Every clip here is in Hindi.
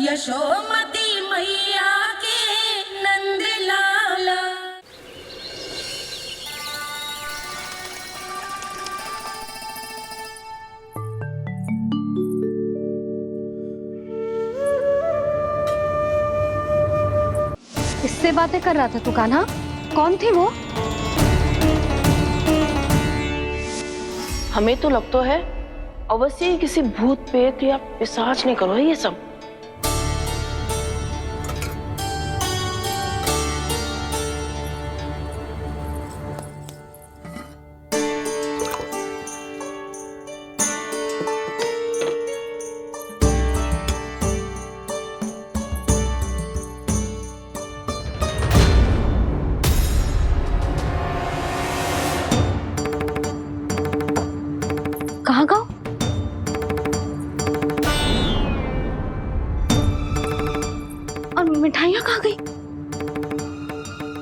यशोमती मैया के नंद लाला। किससे बातें कर रहा था तू कान्हा? कौन थी वो? हमें तो लगता है अवश्य ही किसी भूत प्रेत या पिशाच ने करो है ये सब। कहाँ गया? और मिठाइयाँ कहाँ गई?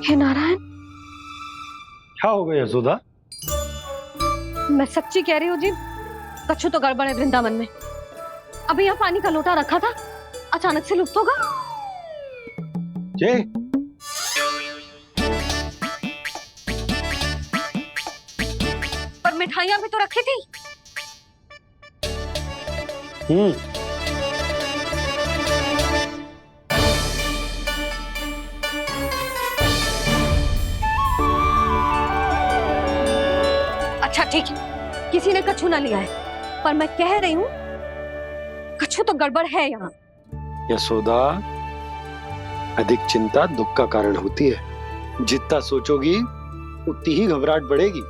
हे नारायण, क्या हो गया यशोदा? मैं सच्ची कह रही हूँ जी, कछु तो गड़बड़ है वृंदावन में। अभी यहाँ पानी का लोटा रखा था, अचानक से लुप्त होगा। जय पर मिठाइयाँ भी तो रखी थी। अच्छा ठीक है, किसी ने कछु ना लिया है, पर मैं कह रही हूँ कछु तो गड़बड़ है यहाँ। यशोदा, अधिक चिंता दुख का कारण होती है। जितना सोचोगी उतनी ही घबराहट बढ़ेगी।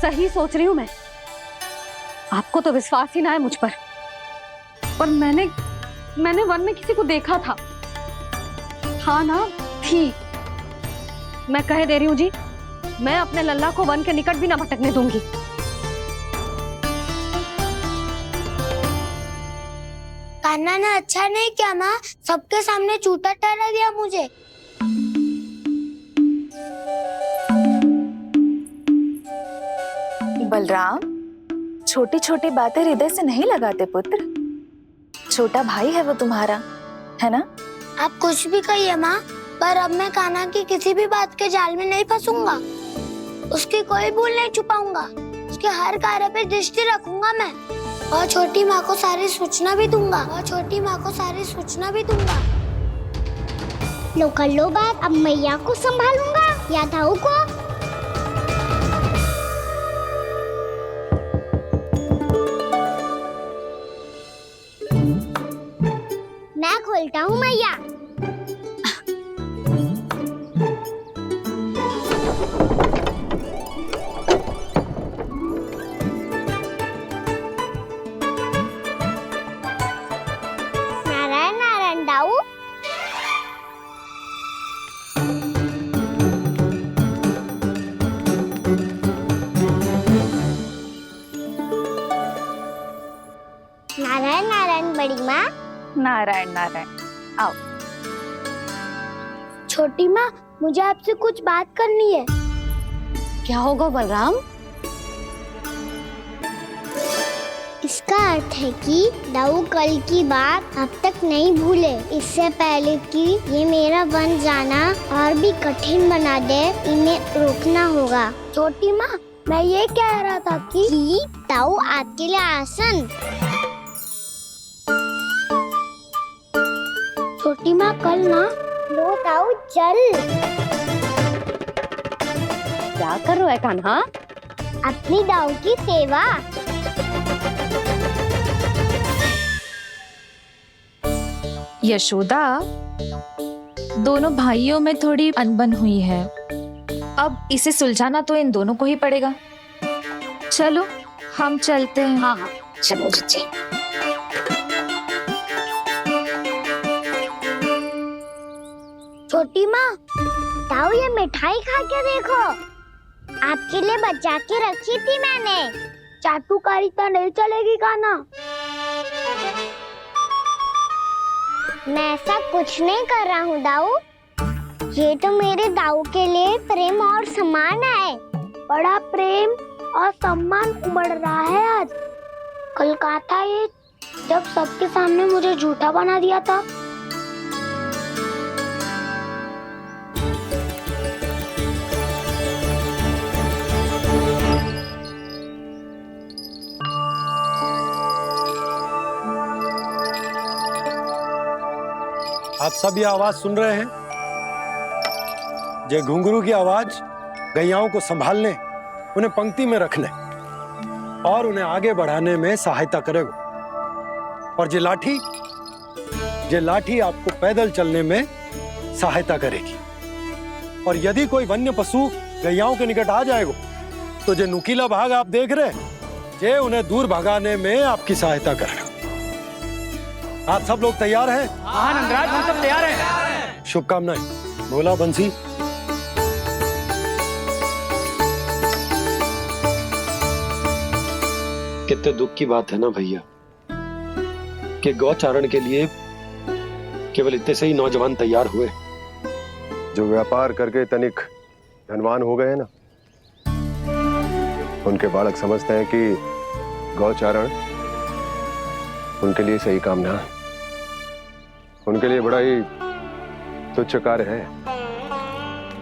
सही सोच रही हूँ मैं। आपको तो विश्वास ही ना है मुझ पर मैंने वन में किसी को देखा था। हाँ ना, थी। मैं कह दे रही हूँ जी, मैं अपने लल्ला को वन के निकट भी ना भटकने दूंगी। कान्हा ने अच्छा नहीं किया माँ, सबके सामने झूठा ठहरा दिया मुझे। बलराम, छोटी छोटी बातें हृदय से नहीं लगाते पुत्र। छोटा भाई है वो तुम्हारा, है ना? आप कुछ भी कहिए माँ, पर अब मैं कान्हा की किसी भी बात के जाल में नहीं फंसूंगा। उसकी कोई भूल नहीं छुपाऊंगा। उसके हर कार्य पे दृष्टि रखूंगा मैं, और छोटी माँ को सारी सूचना भी दूंगा। लो कर लो बात, अब मैया को संभालूंगा या दाऊ को। मैं खोलता हूँ मैया। नारायण नारायण दाऊ। नारायण नारायण बड़ी माँ। नारायण नारायण, आओ। छोटी माँ, मुझे आपसे कुछ बात करनी है। क्या होगा बलराम? इसका अर्थ है कि दाऊ कल की बात अब तक नहीं भूले। इससे पहले कि ये मेरा वन जाना और भी कठिन बना दे, इन्हें रोकना होगा। छोटी माँ, मैं ये कह रहा था कि दाऊ आपके लिए आसन। छोटी माँ, कल ना लो दाऊ जल। क्या कर रहा है कान्हा? अपनी दाऊ की सेवा। यशोदा, दोनों भाइयों में थोड़ी अनबन हुई है। अब इसे सुलझाना तो इन दोनों को ही पड़ेगा। चलो हम चलते हैं। हाँ हाँ, चलो जी। छोटी माँ, दाऊ ये मिठाई खा के देखो। आपके लिए बचा के रखी थी मैंने। चाटुकारिता नहीं चलेगी कान्हा। मैं ऐसा कुछ नहीं कर रहा हूँ दाऊ। ये तो मेरे दाऊ के लिए प्रेम और सम्मान है। बड़ा प्रेम और सम्मान उमड़ रहा है आज। कलकत्ता ये जब सबके सामने मुझे झूठा बना दिया था। आप सब ये आवाज सुन रहे हैं? ये घुंघरू की आवाज गैयाओं को संभालने, उन्हें पंक्ति में रखने और उन्हें आगे बढ़ाने में सहायता करेगा। और ये लाठी आपको पैदल चलने में सहायता करेगी। और यदि कोई वन्य पशु गैयाओं के निकट आ जाएगा तो ये नुकीला भाग आप देख रहे हैं, ये उन्हें दूर भगाने में आपकी सहायता करेगा। आप सब लोग तैयार हैं? हाँ नंदराज, हम सब तैयार हैं। शुभकामनाएं। बोला बंसी। कितने दुख की बात है ना भैया कि गौचारण के लिए केवल इतने से ही नौजवान तैयार हुए जो व्यापार करके तनिक धनवान हो गए ना, उनके बालक समझते हैं कि गौचारण उनके लिए सही काम ना है, उनके लिए बड़ा ही तुच्छ कार्य है।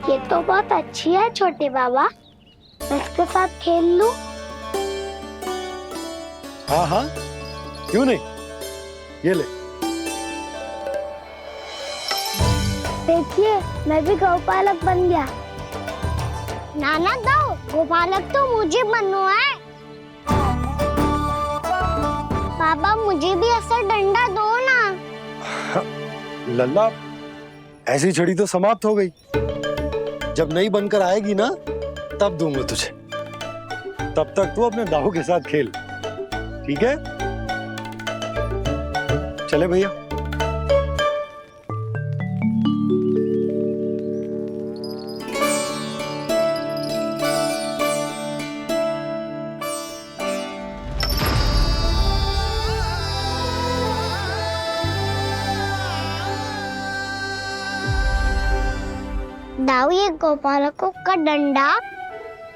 ये तो बहुत अच्छी है छोटे बाबा, मैं इसके साथ खेल लूं? हाँ हाँ, क्यों नहीं, ये ले। देखिए मैं भी गौपालक बन गया। नाना दो, गौपालक तो मुझे बनना है। पापा मुझे भी ऐसा डंडा दो ना। लल्ला, ऐसी छड़ी तो समाप्त हो गई, जब नई बनकर आएगी ना तब दूंगा तुझे। तब तक तू अपने दाऊ के साथ खेल, ठीक है? चले भैया। दाऊ, ये गोपालकों का डंडा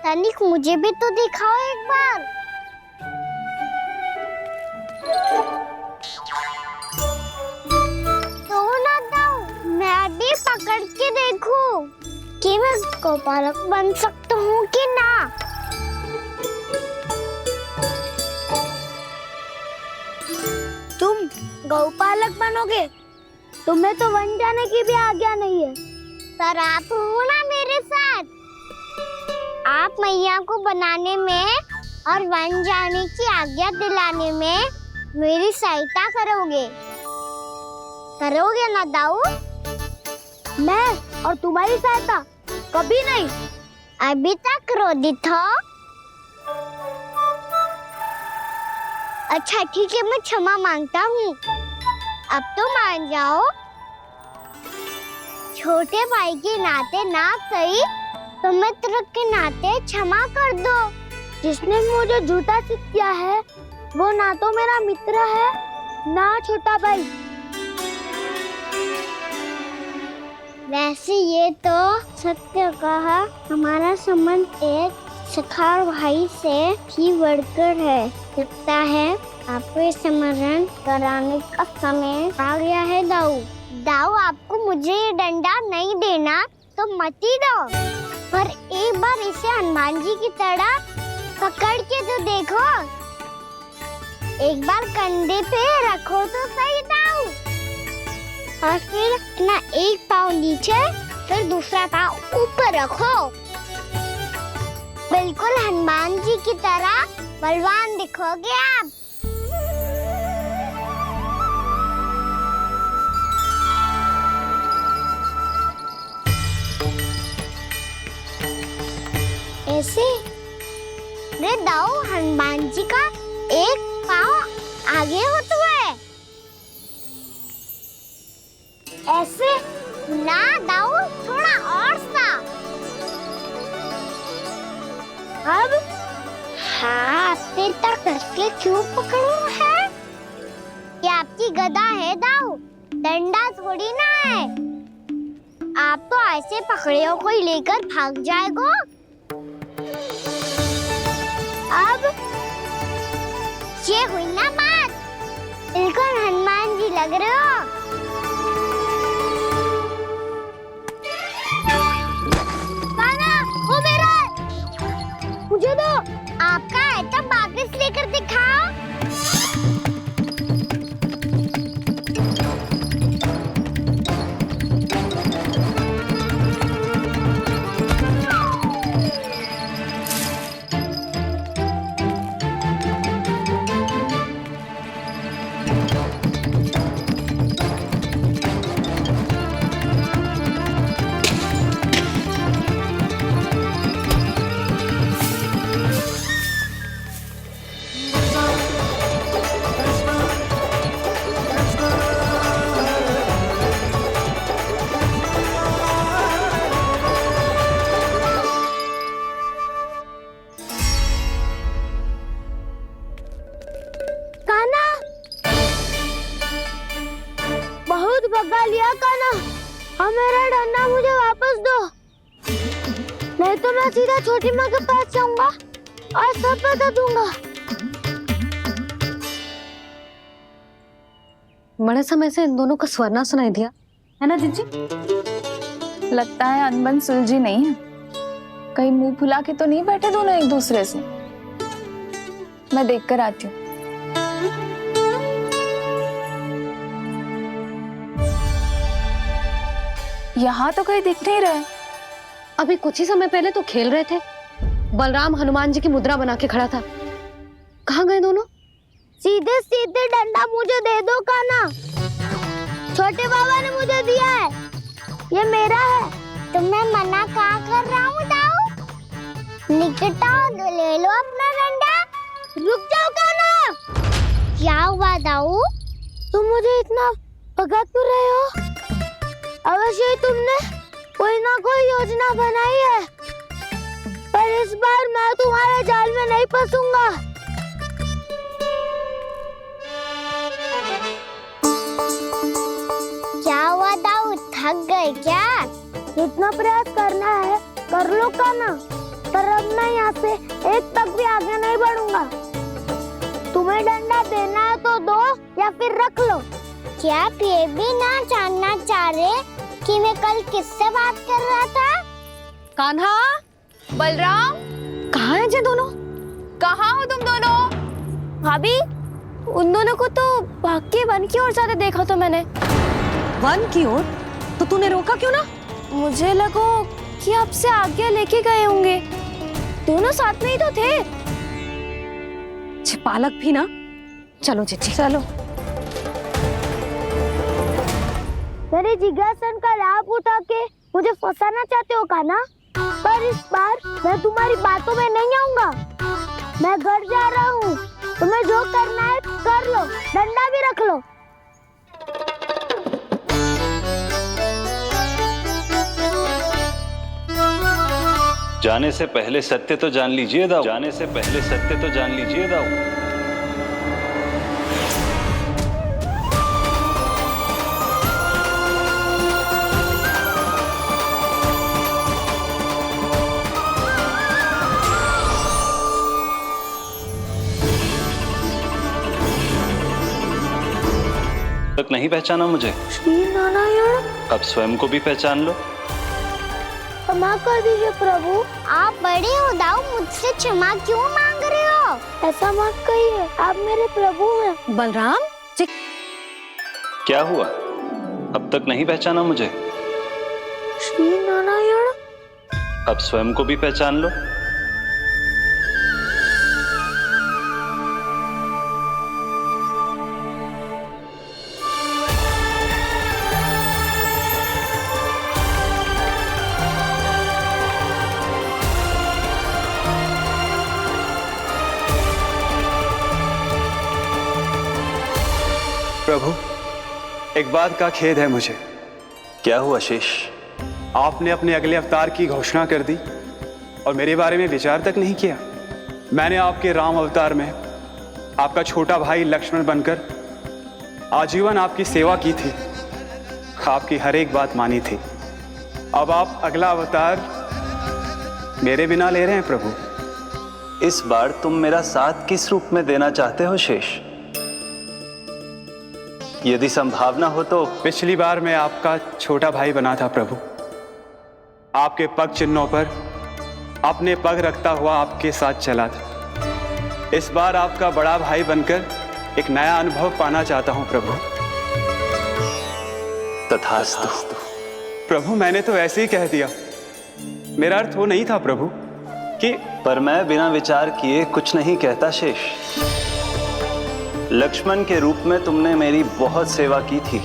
तनिक मुझे भी तो दिखाओ एक बार। तो ना दाऊ, मैं भी पकड़ के देखूं कि मैं गोपालक बन सकता हूँ कि ना। तुम गौपालक बनोगे? तुम्हें तो वन जाने की भी आज्ञा नहीं है। पर आप हो ना मेरे साथ, आप मैया को बनाने में और वन जाने की आज्ञा दिलाने में मेरी सहायता करोगे ना दाऊ? मैं और तुम्हारी सहायता कभी नहीं। अभी तक क्रोधित हो? अच्छा ठीक है, मैं क्षमा मांगता हूँ। अब तो मान जाओ। छोटे भाई के नाते ना सही तो मित्र के नाते क्षमा कर दो। जिसने मुझे झूठा सिखाया है वो ना तो मेरा मित्र है ना छोटा भाई। वैसे ये तो सत्य कहा, हमारा संबंध एक सखार भाई से भी बढ़कर है। लगता है आपको स्मरण कराने का समय आ गया है दाऊ। दाऊ, आपको मुझे ये डंडा नहीं देना तो मत ही दो, पर एक बार इसे हनुमान जी की तरह पकड़ के तो देखो। एक बार कंधे पे रखो तो सही दाऊ, और फिर अपना एक पाँव नीचे फिर दूसरा पाँव ऊपर रखो। बिल्कुल हनुमान जी की तरह बलवान दिखोगे आप। ऐसे रे दाऊ, हनुमान जी का एक पाँव आगे होता है। ऐसे ना दाऊ, थोड़ा और सा। अब हाथ पे तक करके क्यों पकड़ू है? ये आपकी गदा है दाऊ, डंडा थोड़ी ना है। आप तो ऐसे पकड़ियों को लेकर भाग जाएगा। अब ये हुई ना बात, बिल्कुल हनुमान जी लग रहे हो। कान्हा, वो मेरा है। मुझे दो। आपका है तो वापस लेकर दिखाओ। बहुत भगा लिया कान्हा। अब मेरा डंडा मुझे वापस दो, नहीं तो मैं सीधा छोटी माँ के पास जाऊंगा और सब बता दूंगा। बड़े समय से इन दोनों का स्वर ना सुनाई दिया, है ना जीजी? लगता है अनबन सुलझी नहीं है। कहीं मुंह फुला के तो नहीं बैठे दोनों एक दूसरे से। मैं देख कर आती हूँ। यहाँ तो कहीं दिख नहीं रहे। अभी कुछ ही समय पहले तो खेल रहे थे। बलराम हनुमान जी की मुद्रा बना के खड़ा था। कहाँ गए दोनों? सीधे सीधे डंडा मुझे दे दो कान्हा। छोटे बाबा ने मुझे दिया है, ये मेरा है। तो मैं मना कहाँ कर रहा हूँ दाऊ? निकट आओ, ले लो अपना डंडा। रुक जाओ कान्हा। क्या हुआ दाऊ? तुम मुझे इतना भगा क्यों रहे हो? अवश्य ही तुमने कोई ना कोई योजना बनाई है, पर इस बार मैं तुम्हारे जाल में नहीं फंसूंगा। क्या हुआ दाऊ, थक गए क्या? जितना प्रयास करना है कर लो कान्हा, पर अब मैं यहाँ से एक तक भी आगे नहीं बढ़ूंगा। तुम्हें डंडा देना है तो दो या फिर रख लो। क्या आप ये भी ना जानना चाह रहे कि मैं कल किससे बात कर रहा था? कान्हा, बलराम, कहाँ हैं ये दोनों? कहाँ हो तुम दोनों? भाभी, उन दोनों को तो भाग के वन की ओर जाते देखा तो मैंने। वन की ओर? तो तूने रोका क्यों ना? मुझे लगा कि आपसे आगे लेके गए होंगे। दोनों साथ में ही तो थे। पालक भी ना। चलो जीजी, चलो। मेरे जिज्ञासन का लाभ उठा के मुझे फंसाना चाहते हो कान्हा, पर इस बार मैं तुम्हारी बातों में नहीं आऊंगा। मैं घर जा रहा हूँ, तुम्हें जो करना है कर लो, डंडा भी रख लो। जाने से पहले सत्य तो जान लीजिए दाऊ। जाने से पहले सत्य तो जान लीजिए दाऊ। तक नहीं पहचाना मुझे? श्री नारायण। अब स्वयं को भी पहचान लो। क्षमा कर दीजिए प्रभु। आप बड़े हो दाऊ, मुझसे क्षमा क्यों मांग रहे हो? ऐसा मत कहिए, आप मेरे प्रभु हैं। बलराम, क्या हुआ? अब तक नहीं पहचाना मुझे? श्री नारायण। अब स्वयं को भी पहचान लो। प्रभु, एक बात का खेद है मुझे। क्या हुआ शेष? आपने अपने अगले अवतार की घोषणा कर दी और मेरे बारे में विचार तक नहीं किया। मैंने आपके राम अवतार में आपका छोटा भाई लक्ष्मण बनकर आजीवन आपकी सेवा की थी, आपकी हर एक बात मानी थी। अब आप अगला अवतार मेरे बिना ले रहे हैं प्रभु। इस बार तुम मेरा साथ किस रूप में देना चाहते हो शेष? यदि संभावना हो तो पिछली बार मैं आपका छोटा भाई बना था प्रभु, आपके पग चिन्हों पर अपने पग रखता हुआ आपके साथ चला था। इस बार आपका बड़ा भाई बनकर एक नया अनुभव पाना चाहता हूं प्रभु। तथास्तु। प्रभु मैंने तो ऐसे ही कह दिया, मेरा अर्थ वो नहीं था प्रभु कि पर मैं बिना विचार किए कुछ नहीं कहता शेष। लक्ष्मण के रूप में तुमने मेरी बहुत सेवा की थी।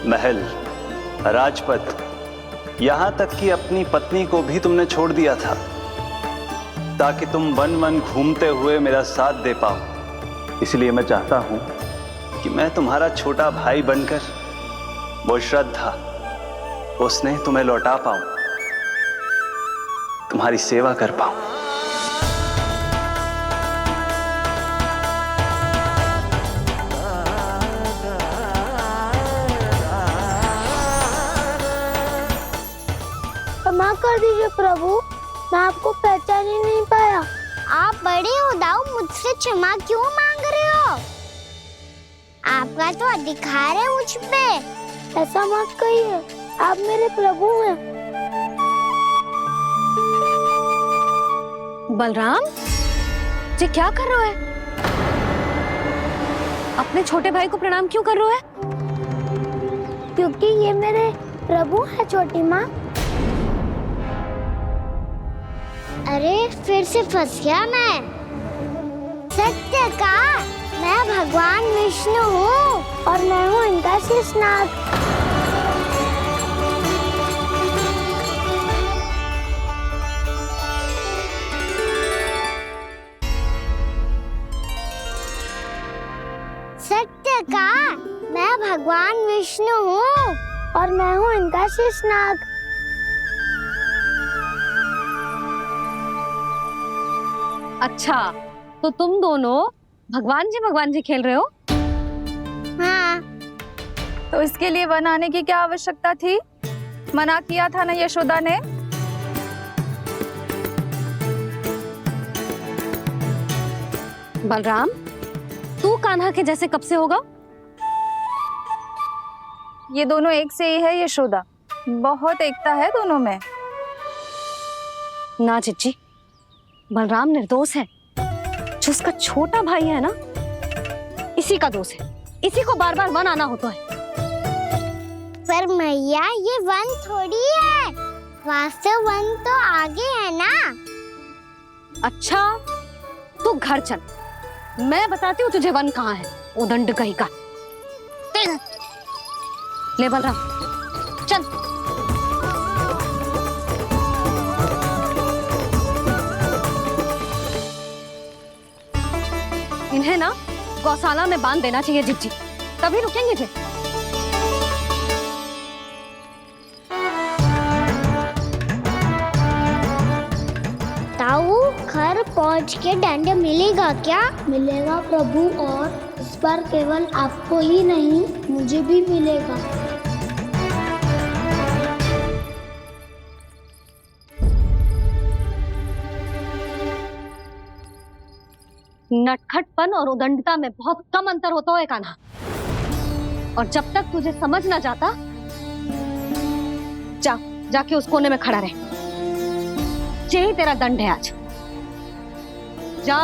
महल, राजपथ, यहां तक कि अपनी पत्नी को भी तुमने छोड़ दिया था ताकि तुम वन वन घूमते हुए मेरा साथ दे पाओ। इसलिए मैं चाहता हूं कि मैं तुम्हारा छोटा भाई बनकर वो श्रद्धा, वो स्नेह तुम्हें लौटा पाऊं, तुम्हारी सेवा कर पाऊं। क्षमा कर दीजिए प्रभु, मैं आपको पहचान ही नहीं पाया। आप बड़े हो दाऊ, मुझसे क्षमा क्यों मांग रहे हो? आपका तो अधिकार है मुझ पे। ऐसा मत कहिए, आप मेरे प्रभु हैं। बलराम, ये क्या कर रहे हो? अपने छोटे भाई को प्रणाम क्यों कर रहे हो? क्योंकि ये मेरे प्रभु है छोटी माँ। अरे फिर से फंस गया मैं। सत्य का मैं भगवान विष्णु हूँ और मैं हूँ इनका शेषनाग। सत्य का मैं भगवान विष्णु हूँ और मैं हूँ इनका शेषनाग। अच्छा, तो तुम दोनों भगवान जी खेल रहे हो? हाँ। तो इसके लिए वन आने की क्या आवश्यकता थी? मना किया था ना यशोदा ने। बलराम, तू कान्हा के जैसे कब से होगा? ये दोनों एक से ही है यशोदा, बहुत एकता है दोनों में। ना चिच्ची, बलराम निर्दोष है। जो उसका छोटा भाई है ना, इसी का दोष है। इसी को बार बार वन आना होता है। पर मैया, ये वन थोड़ी है, वास्तव वन तो आगे है ना। अच्छा, तू घर चल, मैं बताती हूँ तुझे वन कहाँ है। उदंड कहीं का। ले बलराम, चल। इन्हें ना गौशाला में बांध देना चाहिए जिज्जी, तभी रुकेंगे फिर। ताऊ, घर पहुंच के दंड मिलेगा क्या? मिलेगा प्रभु, और इस बार केवल आपको ही नहीं, मुझे भी मिलेगा। नटखटपन और उदंडता में बहुत कम अंतर होता है कान्हा, और जब तक तुझे समझ ना जाता, जाके उस कोने में खड़ा रहे। यही तेरा दंड है आज। जा।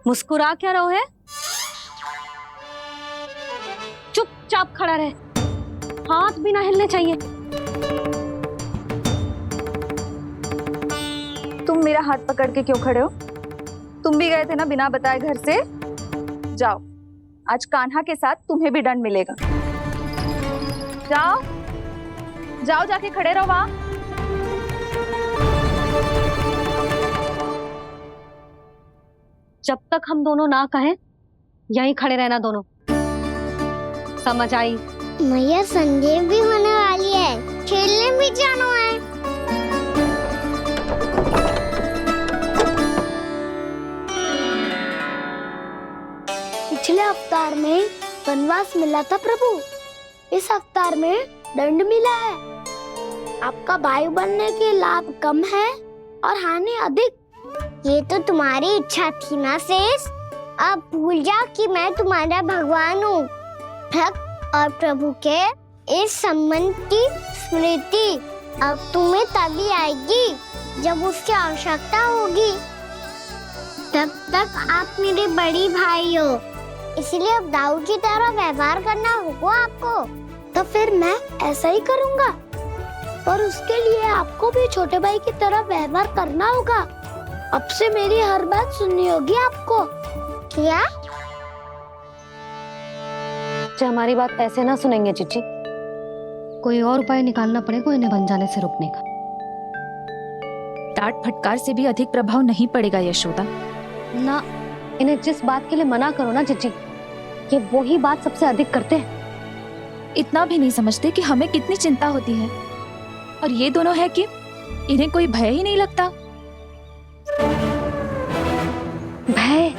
मुस्कुरा क्या रहो है? चुपचाप खड़ा रहे, हाथ भी ना हिलने चाहिए। तुम मेरा हाथ पकड़ के क्यों खड़े हो? तुम भी गए थे ना बिना बताए घर से। जाओ, आज कान्हा के साथ तुम्हें भी दंड मिलेगा। जाओ जाओ, जाके खड़े रहो वहां। जब तक हम दोनों ना कहें, यहीं खड़े रहना दोनों। समझ आई? मैया, संध्या भी होने वाली है, खेलने भी जाना है। पिछले अवतार में वनवास मिला था प्रभु, इस अवतार में दंड मिला है। आपका भाई बनने के लाभ कम है और हानि अधिक। ये तो तुम्हारी इच्छा थी ना शेष। अब भूल जा कि मैं तुम्हारा भगवान हूँ। भक्त और प्रभु के इस संबंध की स्मृति अब तुम्हें तभी आएगी जब उसकी आवश्यकता होगी। तब तक आप मेरे बड़ी भाई हो, इसलिए अब दाऊ की तरह व्यवहार करना होगा आपको। तो फिर मैं ऐसा ही करूँगा, पर उसके लिए आपको भी छोटे भाई की तरह व्यवहार करना होगा। अब से मेरी हर बात सुननी होगी आपको। क्या? हमारी बात ऐसे ना सुनेंगे चिची, कोई और उपाय निकालना पड़ेगा इन्हें बन जाने से रुकने का। डांट फटकार से भी अधिक प्रभाव नहीं पड़ेगा यशोदा। ना, इन्हें जिस बात के लिए मना करो ना चिची, ये वही बात सबसे अधिक करते हैं। इतना भी नहीं समझते कि हमें कितनी चिंता होती है, और ये दोनों है कि इन्हें कोई भय ही नहीं लगता। भय?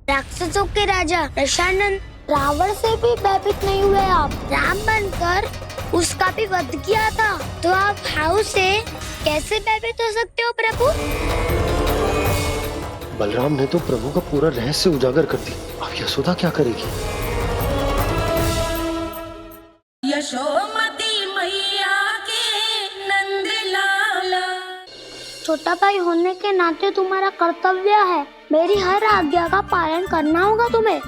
राक्षसों के राजा दशानन रावण से भी भयभीत नहीं हुए आप। राम बनकर उसका भी वध किया था, तो आप हाउ से कैसे भयभीत हो सकते हो प्रभु? बलराम ने तो प्रभु का पूरा रहस्य उजागर कर दी। अब यशोदा क्या करेगी? यशोमती मैया के नंद लाला। छोटा भाई होने के नाते तुम्हारा कर्तव्य है, मेरी हर आज्ञा का पालन करना होगा तुम्हें।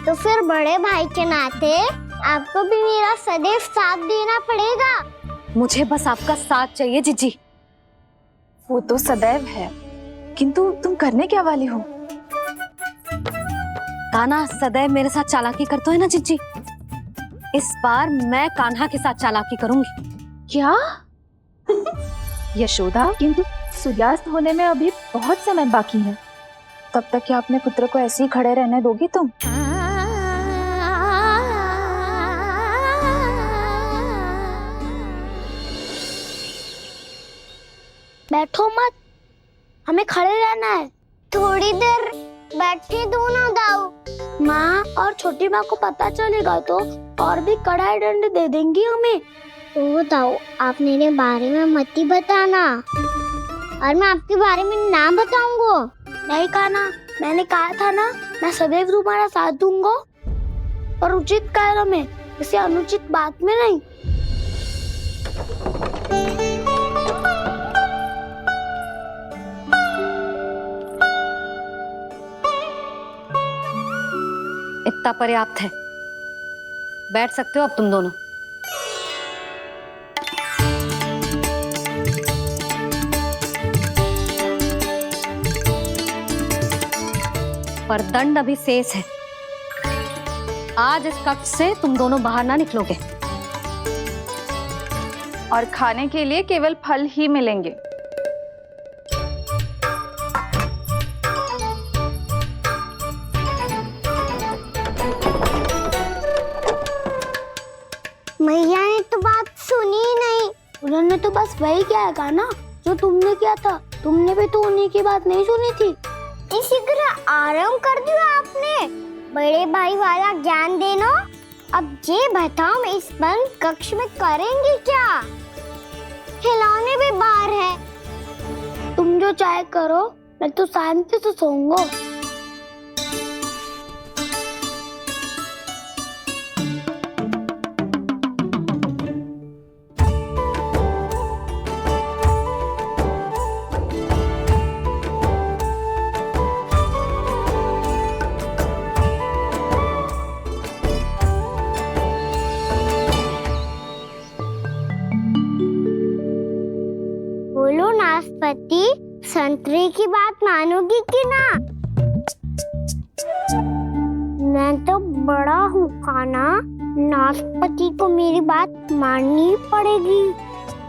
तो फिर बड़े भाई के नाते आपको भी मेरा सदैव साथ देना पड़ेगा। मुझे बस आपका साथ चाहिए जीजी। वो तो सदैव है, किंतु तुम करने क्या वाली हो? कान्हा सदैव मेरे साथ चालाकी करते है ना जीजी, इस बार मैं कान्हा के साथ चालाकी करूंगी। क्या? यशोदा, किंतु सूर्यास्त होने में अभी बहुत समय बाकी है, तब तक क्या अपने पुत्र को ऐसे ही खड़े रहने दोगी तुम? बैठो मत, हमें खड़े रहना है। थोड़ी देर बैठे दो ना दाऊ। माँ और छोटी माँ को पता चलेगा तो और भी कड़ा दंड दे देंगी हमें। ओ दाऊ, आप मेरे बारे में मत ही बताना, और मैं आपके बारे में ना बताऊंगा। नहीं कान्हा, मैंने कहा था ना, मैं सदैव तुम्हारा साथ दूंगा, पर उचित कार्य में, किसी अनुचित बात में नहीं। इतना पर्याप्त है, बैठ सकते हो अब तुम दोनों। पर दंड अभी शेष है। आज इस कक्ष से तुम दोनों बाहर ना निकलोगे, और खाने के लिए केवल फल ही मिलेंगे। मैया ने तो बात सुनी ही नहीं। उन्होंने तो बस वही किया ना जो तुमने किया था। तुमने भी तो उन्हीं की बात नहीं सुनी थी। शीघ्र आराम कर दिया आपने। बड़े भाई वाला ज्ञान देना। अब ये बताओ, मैं इस बंद कक्ष में करेंगे क्या? खिलौने भी बाहर है। तुम जो चाहे करो, मैं तो शांति से सोऊंगा। बोलो नाशपति, संतरे की बात मानोगी कि ना? मैं तो बड़ा हूँ कान्हा, नाशपति को मेरी बात माननी पड़ेगी।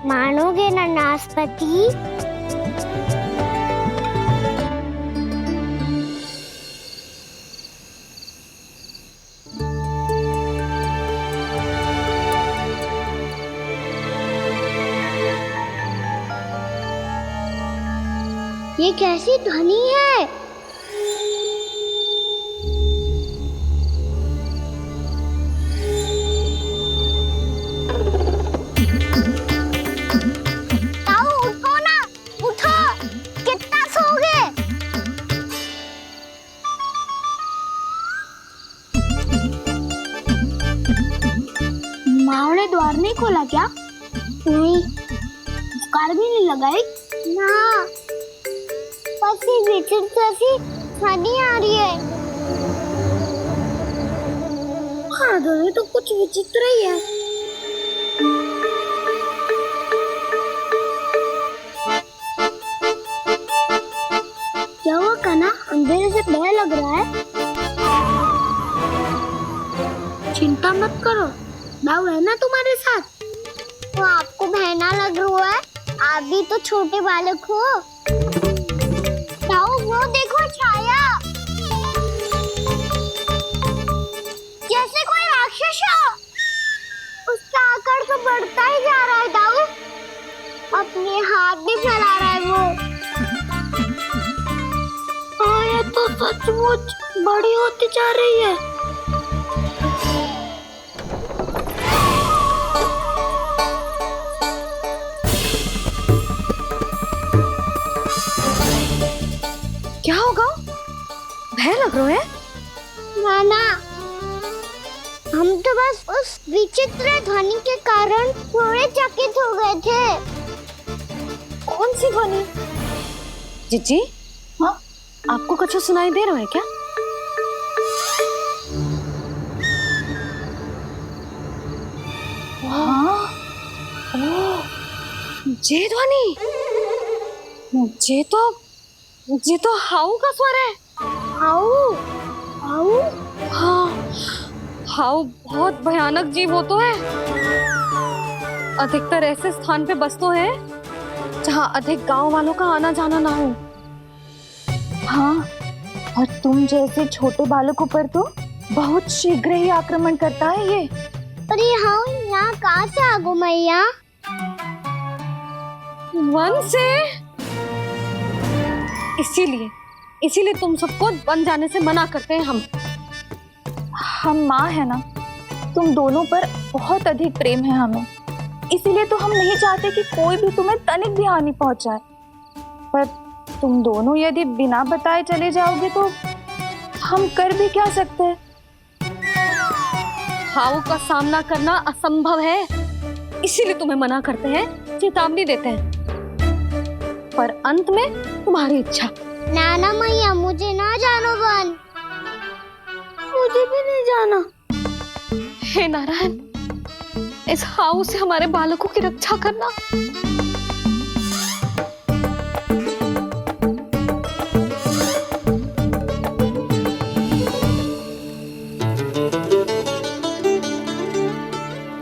मानोगे ना नाशपति? ये कैसी ध्वनि है? ताऊ उठो ना, उठो, कितना सोओगे? माँ ने द्वार नहीं खोला क्या? नहीं। कार भी नहीं लगाई? ना। बस ये विचित्र सी ध्वनि आ रही है। हाँ, ध्वनि तो कुछ विचित्र ही है। क्या हुआ कान्हा? अंधेरे से डर लग रहा है। चिंता मत करो, दाऊ है ना तुम्हारे साथ। तो आपको बहना लग रहा है, आप भी तो छोटे बालक हो। दाऊ वो देखो छाया, जैसे कोई राक्षस हो। उसका आकार तो बढ़ता ही जा रहा है दाऊ, अपने हाथ भी फैला रहा है वो। हाँ, ये तो सचमुच बड़ी होती जा रही है। क्या होगा? भय लग रहा है? नाना, हम तो बस उस विचित्र ध्वनि के कारण थोड़े चकित हो गए थे। कौन सी ध्वनि? जीजी, हाँ, आपको कुछ सुनाई दे रहा है क्या? हाँ, ओह, ये ध्वनि, ये तो हाउ का स्वर है। हाउ? हाउ? हाँ, हाउ बहुत भयानक जीव हो तो है। अधिकतर ऐसे स्थान पे बसते हैं जहाँ अधिक गांव वालों का आना जाना ना हो। हाँ, और तुम जैसे छोटे बालकों पर तो बहुत शीघ्र ही आक्रमण करता है ये। पर ये हाउ यहाँ कहाँ से आ गो मैया? वन से। इसीलिए तुम सबको वन जाने से मना करते हैं हम माँ है ना, तुम दोनों पर बहुत अधिक प्रेम है हमें, इसीलिए तो हम नहीं चाहते कि कोई भी तुम्हें तनिक भी हानि पहुंचाए। पर तुम दोनों यदि बिना बताए चले जाओगे तो हम कर भी क्या सकते हैं? हाउ का सामना करना असंभव है, इसीलिए तुम्हें मना करते हैं, चेतावनी देते हैं। पर अंत में तुम्हारी इच्छा। नाना मैया, मुझे ना जानो वन। मुझे भी नहीं जाना। हे नारायण, इस हाउ से हमारे बालकों की रक्षा करना।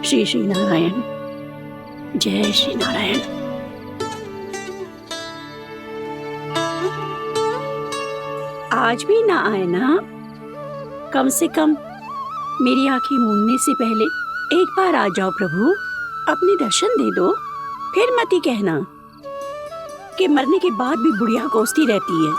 श्री श्री नारायण, जय श्री नारायण। आज भी ना आए ना? कम से कम मेरी आंखें मूंदने से पहले एक बार आ जाओ प्रभु, अपने दर्शन दे दो। फिर मत ही कहना कि मरने के बाद भी बुढ़िया कोसती रहती है।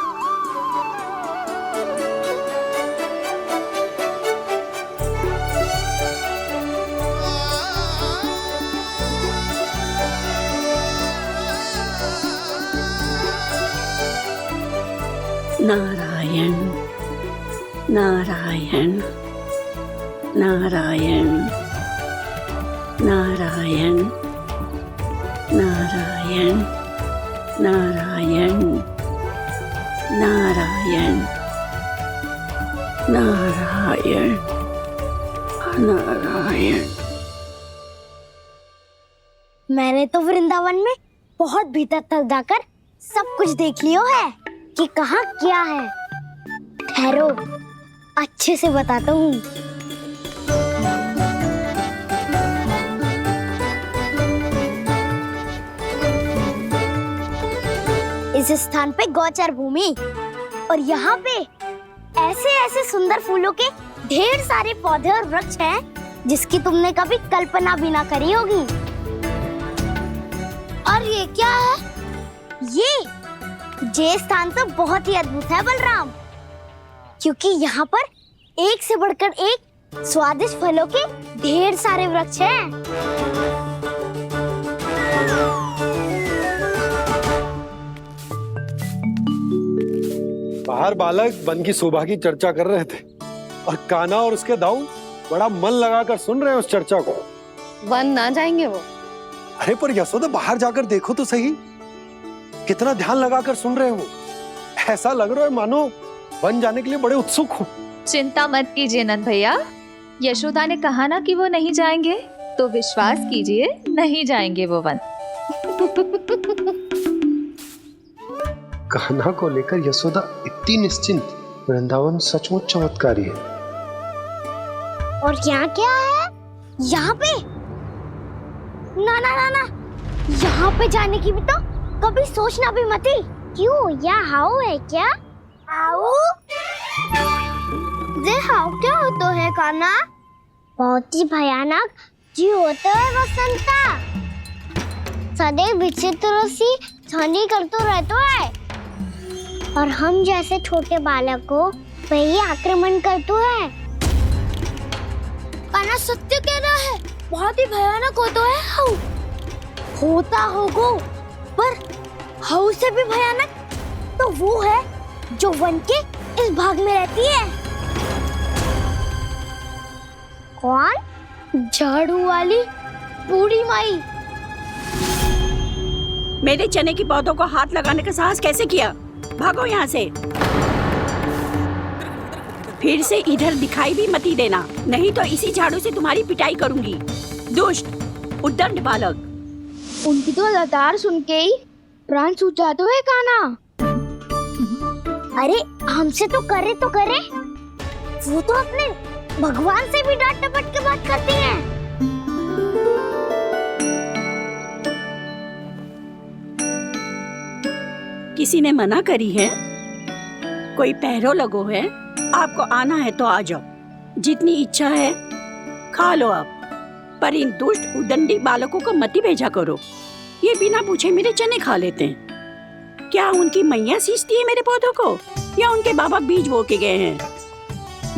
नारायण नारायण नारायण नारायण नारायण नारायण नारायण नारायण नारायण। मैंने तो वृंदावन में बहुत भीतर तक जाकर सब कुछ देख लियो है कि कहाँ क्या है। ठहरो, अच्छे से बताता हूँ। इस स्थान पे गोचर भूमि और यहाँ पे ऐसे ऐसे सुंदर फूलों के ढेर सारे पौधे और वृक्ष हैं जिसकी तुमने कभी कल्पना भी ना करी होगी। और ये क्या है? ये ये स्थान तो बहुत ही अद्भुत है बलराम, क्योंकि यहाँ पर एक से बढ़कर एक स्वादिष्ट फलों के ढेर सारे वृक्ष हैं। बाहर बालक वन की शोभा की चर्चा कर रहे थे और कान्हा और उसके दाऊ बड़ा मन लगाकर सुन रहे हैं उस चर्चा को। वन ना जाएंगे वो? अरे पर यशोदा बाहर जाकर देखो तो सही, कितना ध्यान लगाकर सुन रहे हो। ऐसा लग रहा है मानो वन जाने के लिए बड़े उत्सुक हो। चिंता मत कीजिए नंद भैया, यशोदा ने कहा ना कि वो नहीं जाएंगे, तो विश्वास कीजिए नहीं जाएंगे वो वन। कान्हा को लेकर यशोदा इतनी निश्चिंत, वृंदावन सचमुच चमत्कारी है। और यहाँ क्या है? यहाँ पे ना ना ना ना, यहाँ पे जाने की भी तो कभी सोचना भी मत ही। क्यों, यहाँ हाउ है क्या? हाउ? ये हाउ क्या होता है कान्हा? बहुत ही भयानक जी होता है वसंता, सदैव विचित्र सी ध्वनि करते रहता है और हम जैसे छोटे बालक को वही आक्रमण करते हैं। कान्हा सत्य कह रहा है, बहुत ही भयानक होता है हाउ। होता होगा, पर हाउ से भी भयानक तो वो है जो वन के इस भाग में रहती है। कौन? झाड़ू वाली बूढ़ी माई। मेरे चने की पौधों को हाथ लगाने का साहस कैसे किया? भागो यहाँ से। फिर से इधर दिखाई भी मत देना, नहीं तो इसी झाड़ू से तुम्हारी पिटाई करूंगी। दुष्ट उद्दंड बालक। उनकी तो लतार सुन के ही प्राण सूझ जाते हुए कान्हा। अरे हमसे तो करे, वो तो अपने भगवान से भी डांट डपट के बात करती हैं। किसी ने मना करी है? कोई पहरो लगो है? आपको आना है तो आ जाओ, जितनी इच्छा है खा लो आप, पर इन दुष्ट उदंडी बालकों को मत ही भेजा करो। ये बिना पूछे मेरे चने खा लेते हैं। क्या उनकी मैया सींचती है मेरे पौधों को, या उनके बाबा बीज बो के गए हैं?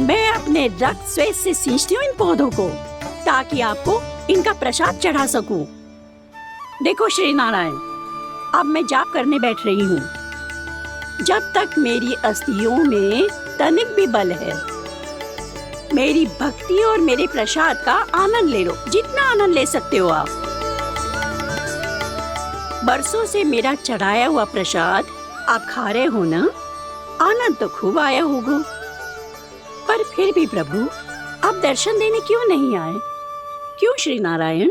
मैं अपने रक्त स्वेद से सींचती हूँ इन पौधों को, ताकि आपको इनका प्रसाद चढ़ा सकूं। देखो श्री नारायण, अब मैं जाप करने बैठ रही हूँ। जब तक मेरी अस्थियों में तनिक भी बल है, मेरी भक्ति और मेरे प्रसाद का आनंद ले लो, जितना आनंद ले सकते हो आप। बरसों से मेरा चढ़ाया हुआ प्रसाद आप खा रहे हो ना, आनंद तो खूब आया होगा। पर फिर भी प्रभु आप दर्शन देने क्यों नहीं आए? क्यों श्री नारायण?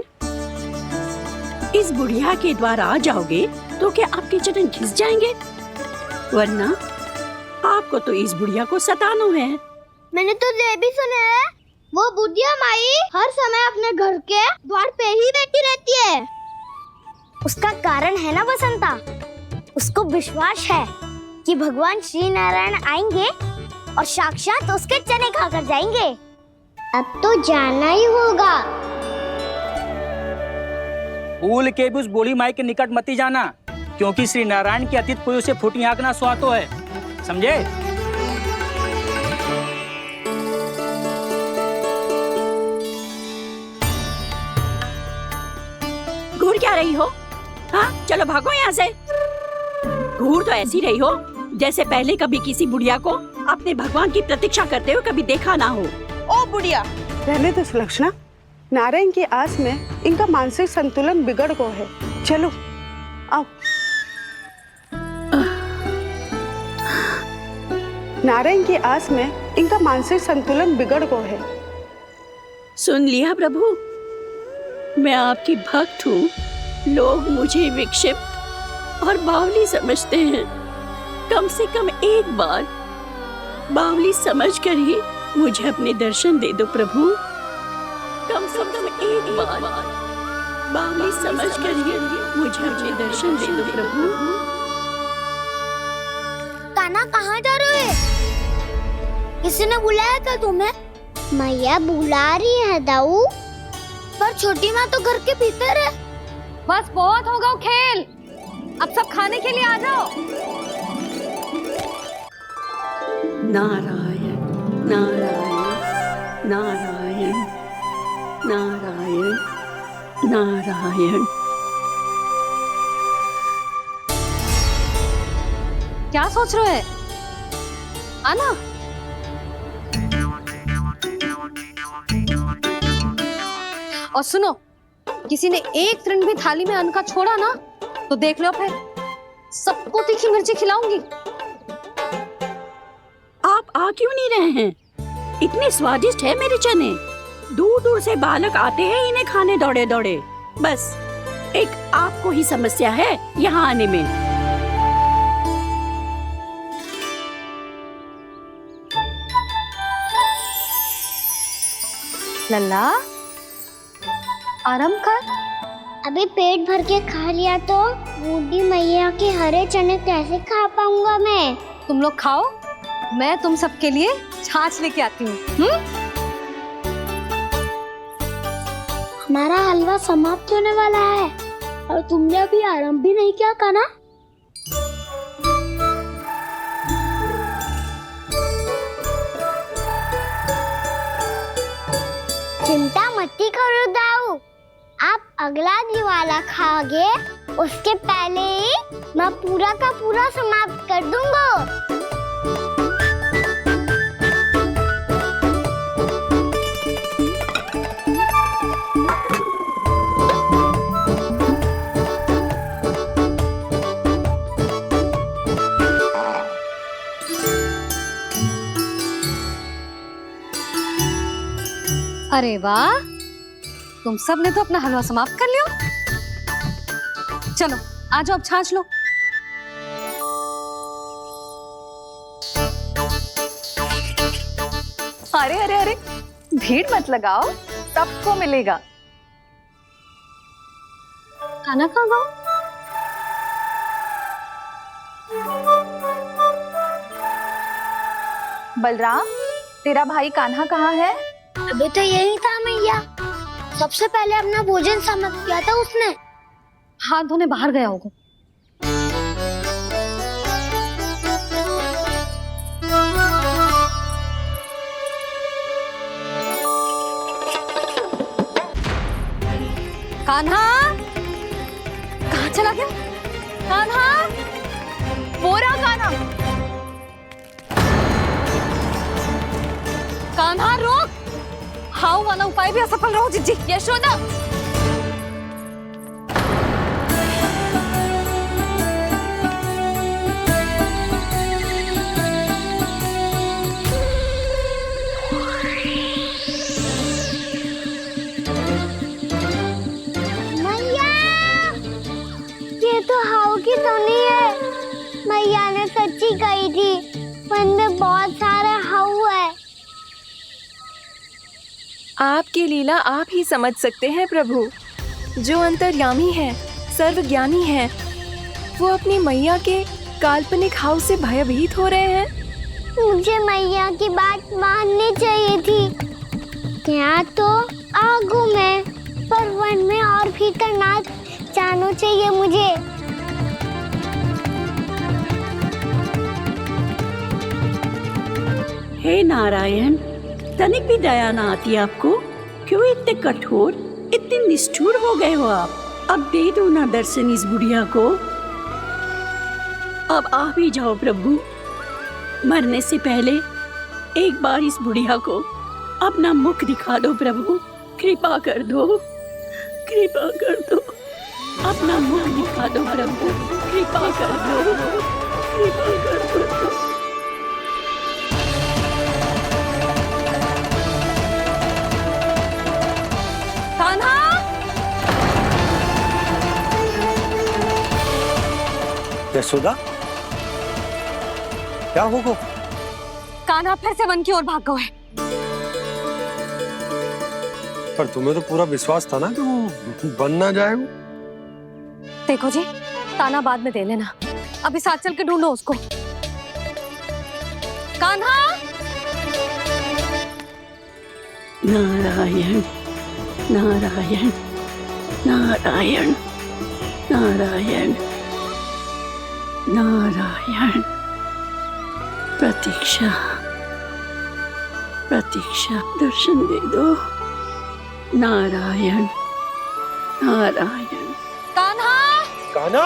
इस बुढ़िया के द्वार आ जाओगे तो क्या आपके चरण घिस जाएंगे? वरना आपको तो इस बुढ़िया को सताना है। मैंने तो ये भी सुना है, वो बुढ़िया माई हर समय अपने घर के द्वार पे ही बैठी रहती है। उसका कारण है ना बसंता, उसको विश्वास है कि भगवान श्री नारायण आएंगे और साक्षात उसके चने खाकर जाएंगे। अब तो जाना ही होगा। भूल के भी उस बूढ़ी माई के निकट मत जाना, क्योंकि श्री नारायण के अतीत कोई उसे फूटी हाँकना स्वातो है, समझे? घूर क्या रही हो? हाँ, चलो भागो यहाँ से। घूर तो ऐसी रही हो जैसे पहले कभी किसी बुढ़िया को अपने भगवान की प्रतीक्षा करते हुए कभी देखा ना हो। ओ बुढ़िया, रहने दो सुलक्षणा। नारायण की आस में इनका मानसिक संतुलन बिगड़ गया है। चलो आओ। नारायण की आस में इनका मानसिक संतुलन बिगड़ गया है। सुन लिया प्रभु, मैं आपकी भक्त हूँ। लोग मुझे विक्षिप्त और बावली समझते हैं। कम से कम एक बार बावली समझकर ही मुझे अपने दर्शन दे दो प्रभु। कम से कम एक बार बावली समझकर ही मुझे अपने दर्शन दे दो प्रभु। कान्हा कहाँ जा रहे हो? किसी ने बुलाया था तुम्हें? मैया बुला रही है दाऊ। पर छोटी माँ तो घर के भीतर है। बस बहुत होगा खेल, अब सब खाने के लिए आ जाओ। नारायण नारायण नारायण नारायण नारायण। क्या सोच रहे हैं? आना। और सुनो, किसी ने एक फ्रेंड भी थाली में अन्न का छोड़ा ना तो देख लो, फिर सबको तीखी मिर्ची खिलाऊंगी। आप आ क्यों नहीं रहे हैं? इतने स्वादिष्ट है मेरे चने। दूर दूर से बालक आते हैं इन्हें खाने दौड़े दौड़े। बस एक आपको ही समस्या है यहाँ आने में। लल्ला, आराम कर। अभी पेट भर के खा लिया तो बूढ़ी मैया के हरे चने कैसे खा पाऊंगा मैं? तुम लोग खाओ, मैं तुम सबके लिए छाछ लेके आती हूँ। हमारा हलवा समाप्त होने वाला है और तुमने अभी आराम भी नहीं किया कान्हा। चिंता मत करो दाऊ, आप अगला दिवाला खाओगे उसके पहले ही मैं पूरा का पूरा समाप्त कर दूंगा। अरे वाह, तुम सब ने तो अपना हलवा समाप्त कर लिया। चलो आ जाओ, अब छाछ लो। अरे अरे अरे, भीड़ मत लगाओ, सबको मिलेगा। खाना खा गो। बलराम, तेरा भाई कान्हा कहाँ है? अभी तो यही था मैया, सबसे पहले अपना भोजन समाप्त किया था उसने। हाथ धोने बाहर गया होगा। कान्हा कहाँ चला गया? कान्हा, वो रहा कान्हा। कान्हा रोक, हाउ वाला उपाय भी असफल रहो जिज्जी। यशोदा, मैया, ये तो हाउ की धुनी है। मैया ने सच्ची कही थी, वन में बहुत सारे हाउ है। आपकी लीला आप ही समझ सकते हैं प्रभु। जो अंतर्यामी है, सर्वज्ञानी है, वो अपनी मैया के काल्पनिक हाव से भयभीत हो रहे हैं। मुझे मैया की बात माननी चाहिए थी। यहाँ तो आगू में, पर वन में और भीतर ना जाना चाहिए मुझे। हे नारायण, तनिक भी दया ना आती आपको? क्यों इतने कठोर, इतने निष्ठुर हो गए हो आप? अब दे दो ना दर्शन इस बुढ़िया को। अब आ भी जाओ प्रभु, मरने से पहले एक बार इस बुढ़िया को अपना मुख दिखा दो प्रभु। कृपा कर दो, कृपा कर दो, अपना मुख दिखा दो प्रभु। कृपा कर दो, कृपा कर दो। यशोदा, क्या होगा? कान्हा फिर से वन की ओर भाग गए। पर तुम्हें तो पूरा विश्वास था ना कि वो बन ना जाएगा। देखो जी, ताना बाद में दे लेना, अभी साथ चल के ढूंढो उसको। कान्हा, नारायण नारायण नारायण नारायण नारायण प्रतीक्षा, प्रतीक्षा, दर्शन दे दो। नारायण, नारायण। कान्हा, कान्हा,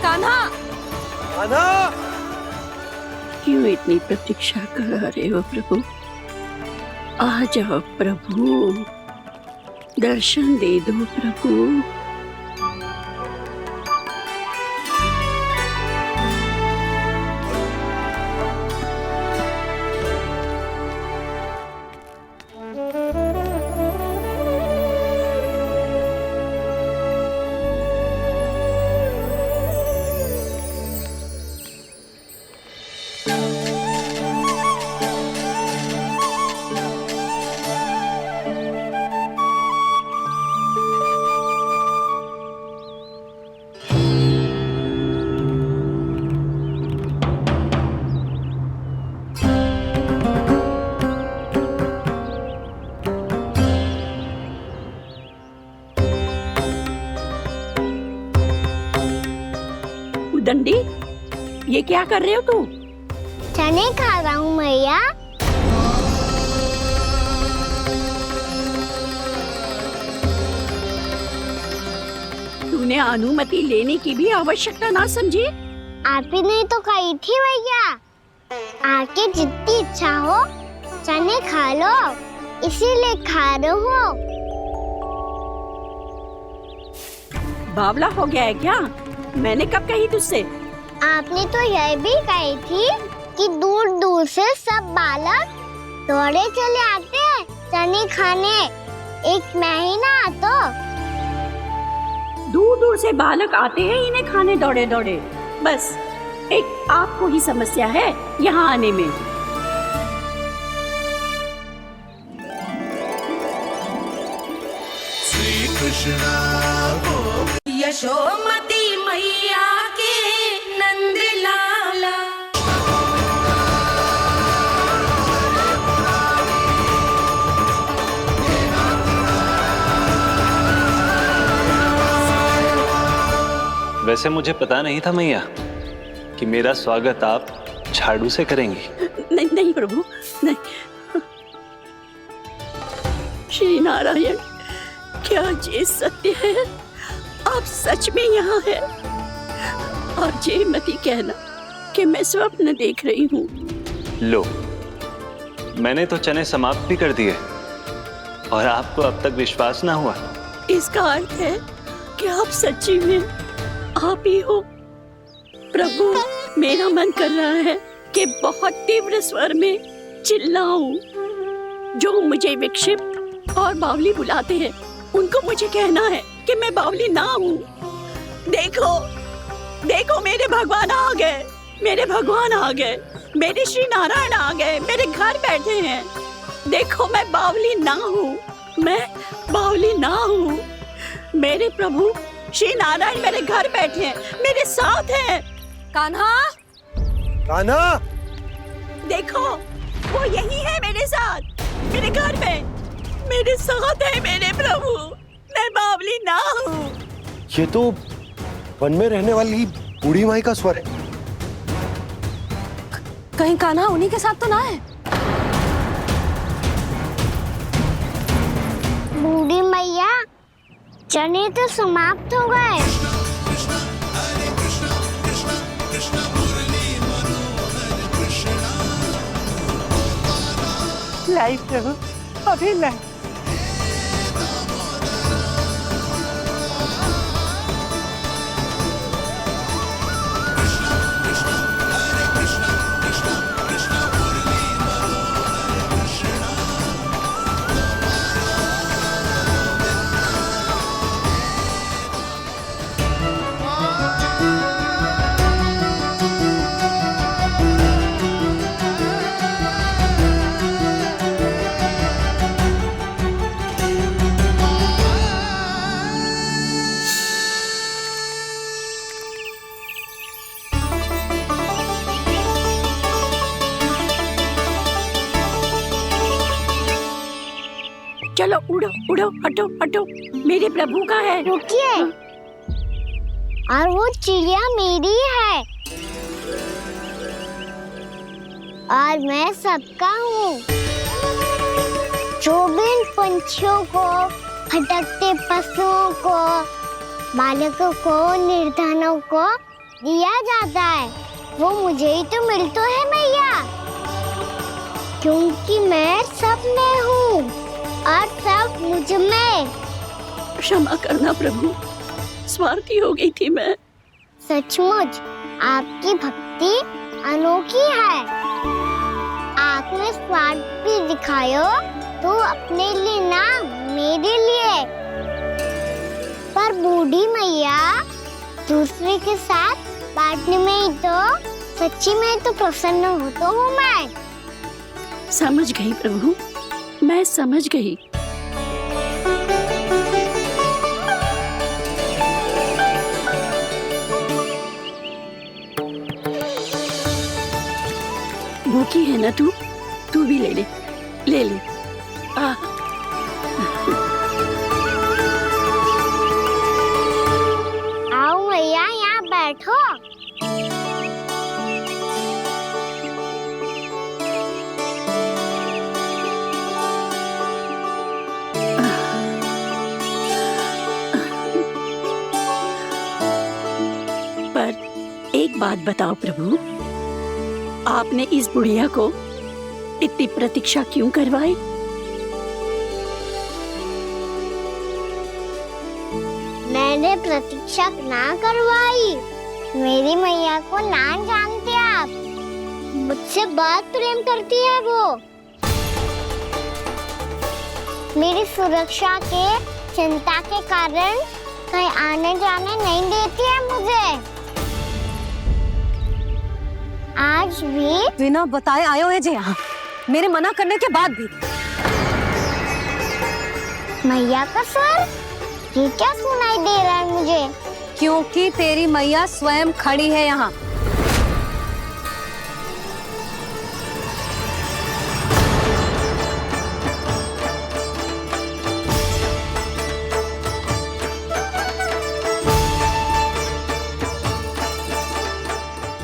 कान्हा, कान्हा। क्यों इतनी प्रतीक्षा करा रहे हो प्रभु? आ जाओ प्रभु, दर्शन दे दो प्रभु। दंडी, ये क्या कर रहे हो तू? चने खा रहा हूँ मैया। तूने अनुमति लेने की भी आवश्यकता ना समझी? आप ही नहीं तो कही थी भैया, आके जितनी इच्छा हो चने खा लो, इसीलिए खा रहे हो। बावला हो गया है क्या? मैंने कब कही तुझसे? आपने तो यह भी कही थी कि दूर दूर से सब बालक दौड़े चले आते हैं चने खाने, एक महीना तो दूर दूर से बालक आते हैं इन्हें खाने दौड़े दौड़े। बस एक आपको ही समस्या है यहाँ आने में। श्री कृष्ण यशोमती मैया के नंद लाला। वैसे मुझे पता नहीं था मैया कि मेरा स्वागत आप झाड़ू से करेंगी। नहीं नहीं प्रभु, नहीं। श्री नारायण, क्या ये सत्य है? आप सच में यहाँ हैं? और ये मती कहना कि मैं स्वप्न देख रही हूँ। लो, मैंने तो चने समाप्त भी कर दिए और आपको अब तक विश्वास ना हुआ। इसका अर्थ है कि आप सच्ची में आप ही हो। प्रभु, मेरा मन कर रहा है कि बहुत तीव्र स्वर में चिल्लाऊं। जो मुझे विक्षिप्त और बावली बुलाते हैं उनको मुझे कहना है कि मैं बावली ना हूँ। देखो देखो, मेरे भगवान आ गए, मेरे भगवान आ गए, मेरे श्री नारायण आ गए, मेरे घर बैठे हैं। देखो, मैं बावली ना हूँ, मैं बावली ना हूँ। मेरे प्रभु श्री नारायण मेरे घर बैठे हैं, मेरे साथ हैं। कान्हा, कान्हा, देखो वो यही है मेरे साथ, मेरे घर में मेरे साथ है मेरे प्रभु। मैं बावली ना हूँ। ये तो वन में रहने वाली बूढ़ी माई का स्वर है। कहीं कान्हा उन्हीं के साथ तो ना है? बूढ़ी मैया, चने तो समाप्त हो गए। लाई प्रभु, अभी लाई। चलो उड़ो उड़ो, हटो हटो, मेरे प्रभु का है। रुकिए, और वो चिड़िया मेरी है और मैं सबका हूँ। जो भी इन पंछियों को, भटकते पशुओं को, बालकों को, निर्धनों को दिया जाता है, वो मुझे ही तो मिलता है मैया, क्योंकि मैं सब में हूँ और सब मुझ में। क्षमा करना प्रभु, स्वार्थी हो गई थी मैं। सचमुच आपकी भक्ति अनोखी है। आपने स्वार्थ भी दिखायो तो अपने लिए ना, मेरे लिए। पर बूढ़ी मैया दूसरे के साथ बांटने में ही तो सच्ची में तो प्रसन्न होता हूँ मैं। समझ गई प्रभु, मैं समझ गई। भूखी है ना तू भी ले ले, ले ले। आओ मैया, यहाँ बैठो। पर एक बात बताओ प्रभु, आपने इस बुढ़िया को इतनी प्रतीक्षा क्यों करवाई? मैंने प्रतीक्षा ना करवाई। मेरी मैया को ना जानते आप, मुझसे बहुत प्रेम करती है वो। मेरी सुरक्षा के चिंता के कारण कहीं आने जाने नहीं देती है मुझे। आज भी बिना बताए आयो है जे यहाँ, मेरे मना करने के बाद भी। मैया का स्वर, ये क्या सुनाई दे रहा है मुझे? क्योंकि तेरी मैया स्वयं खड़ी है यहाँ।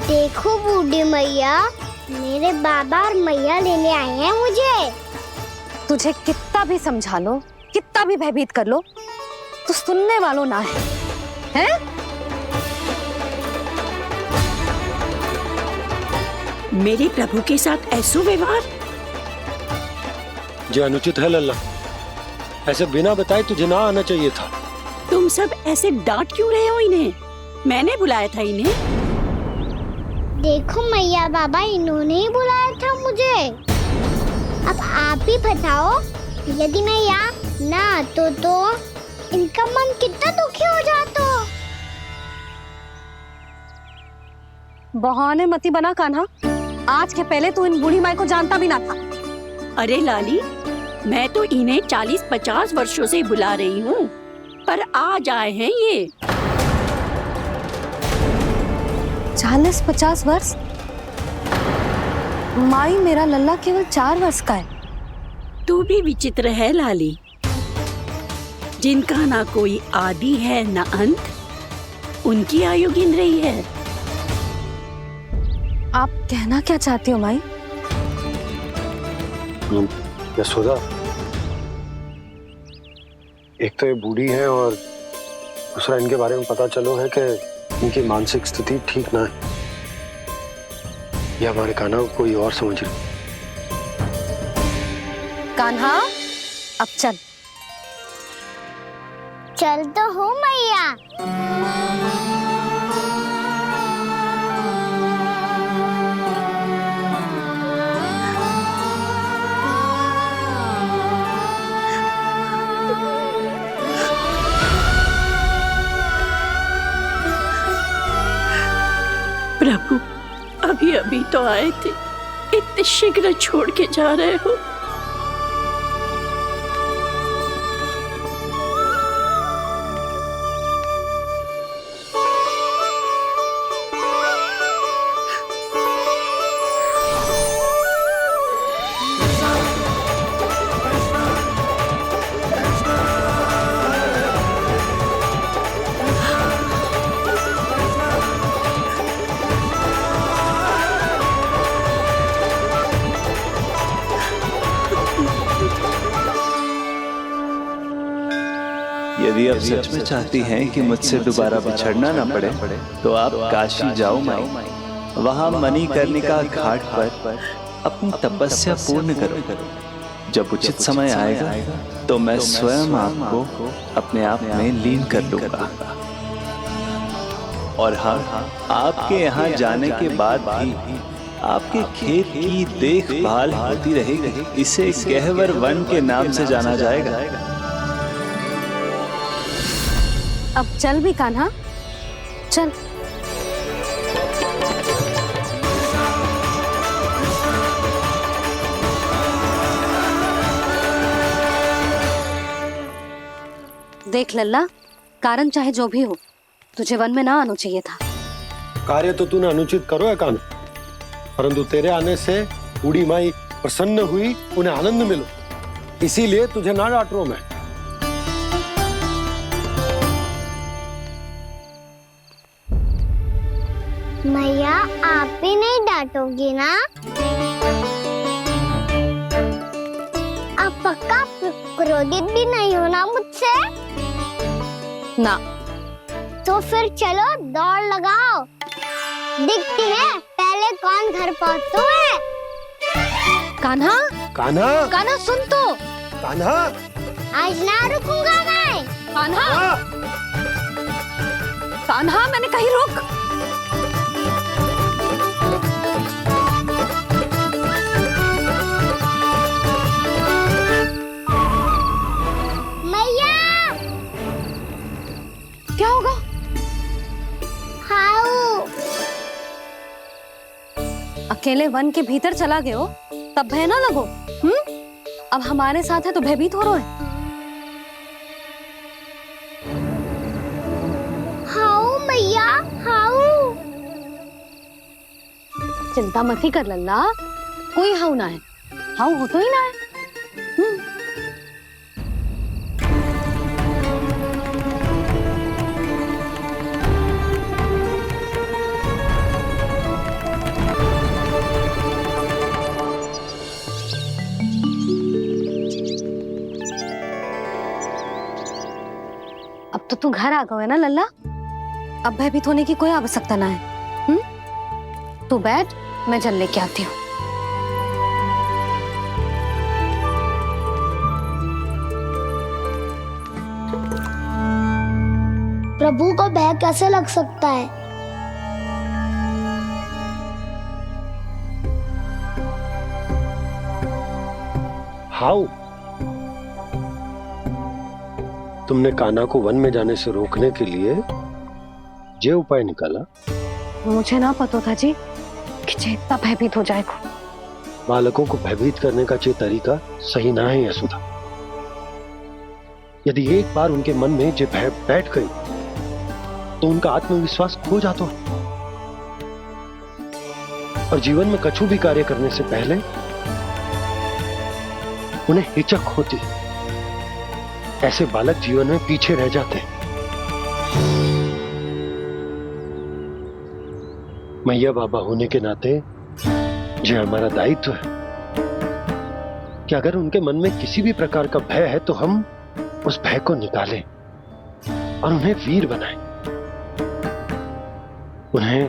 देखो बूढ़ी मैया, मेरे बाबा और मैया लेने आए हैं मुझे। तुझे कितना भी समझा लो, कितना भी भयभीत कर लो, तो सुनने वालों ना है, हैं? मेरे प्रभु के साथ ऐसा व्यवहार जो अनुचित है लल्ला। ऐसे बिना बताए तुझे ना आना चाहिए था। तुम सब ऐसे डांट क्यों रहे हो इन्हें? मैंने बुलाया था इन्हें। देखो मैया बाबा, इन्होंने ही बुलाया था मुझे। अब आप ही बताओ, यदि मैं यहाँ ना आतो तो इनका मन कितना दुखी हो जाता। बहाने मती बना कान्हा, आज के पहले तू इन बूढ़ी माई को जानता भी ना था। अरे लाली, मैं तो इन्हें 40-50 वर्षों से बुला रही हूँ, पर आज आए हैं ये। 40-50 वर्ष? माई, मेरा लल्ला केवल 4 वर्ष का है। तू भी विचित्र है लाली, जिनका ना कोई आदि है ना अंत, उनकी आयु गिन रही है। आप कहना क्या चाहती हो माई? यशोदा, एक तो ये बूढ़ी है और दूसरा इनके बारे में पता चलो है कि इनकी मानसिक स्थिति ठीक ना है। ये हमारे कान्हा को कोई और समझ रही। कान्हा, अब चल। चल तो हूँ मैया। प्रभु, अभी अभी तो आए थे, इतने शीघ्र छोड़ के जा रहे हो। यदि आप सच में चाहती हैं कि मुझसे दोबारा बिछड़ना ना पड़े तो आप काशी जाओ माई। वहां मणिकर्णिका घाट पर अपनी तपस्या पूर्ण करो। जब उचित समय आएगा तो मैं स्वयं आपको अपने आप में लीन कर लूंगा। और हाँ, आपके यहाँ जाने के बाद भी आपके खेत की देखभाल होती रहेगी। इसे गहवर वन के नाम से जाना जाएगा। अब चल भी कान्हा, चल। देख लल्ला, कारण चाहे जो भी हो, तुझे वन में ना आना चाहिए था। कार्य तो तूने अनुचित करो है कान्हा, परंतु तेरे आने से बूढ़ी माई प्रसन्न हुई, उन्हें आनंद मिलो, इसीलिए तुझे ना डांट रहा हूं मैं। मैया, आप भी नहीं डांटोगी ना? आप पक्का क्रोधित भी नहीं हो ना मुझसे? ना। तो फिर चलो दौड़ लगाओ, दिखती है पहले कौन घर पहुंचता है। कान्हा, कान्हा, कान्हा सुन तो। कान्हा, आज ना रुकूंगा मैं। कान्हा, कान्हा, मैंने कहीं रुक। मैया, क्या होगा? हाउ अकेले वन के भीतर चला गए हो तब भय ना लगो। अब हमारे साथ है तो भयभीत हो रहे हैं। हाउ मैया, हाउ। चिंता मत ही कर लल्ला, कोई हाउ ना है। हाउ हो तो ही ना है। अब तो तू घर आ गए ना लल्ला, अब भयभीत होने की कोई आवश्यकता ना है। तू बैठ, मैं जल लेके आती हूँ। प्रभु को भय कैसे लग सकता है? हाउ? तुमने कान्हा को वन में जाने से रोकने के लिए ये उपाय निकाला? मुझे ना पता था जी कि जे इतना भयभीत हो जाएगा। बालकों को भयभीत करने का ये तरीका सही ना है यशोदा। यदि एक बार उनके मन में ये भय बैठ गई तो उनका आत्मविश्वास खो जाता है और जीवन में कछु भी कार्य करने से पहले उन्हें हिचक होती। ऐसे बालक जीवन में पीछे रह जाते हैं। मैया बाबा होने के नाते ये हमारा दायित्व है कि अगर उनके मन में किसी भी प्रकार का भय है तो हम उस भय को निकालें और उन्हें वीर बनाएं, उन्हें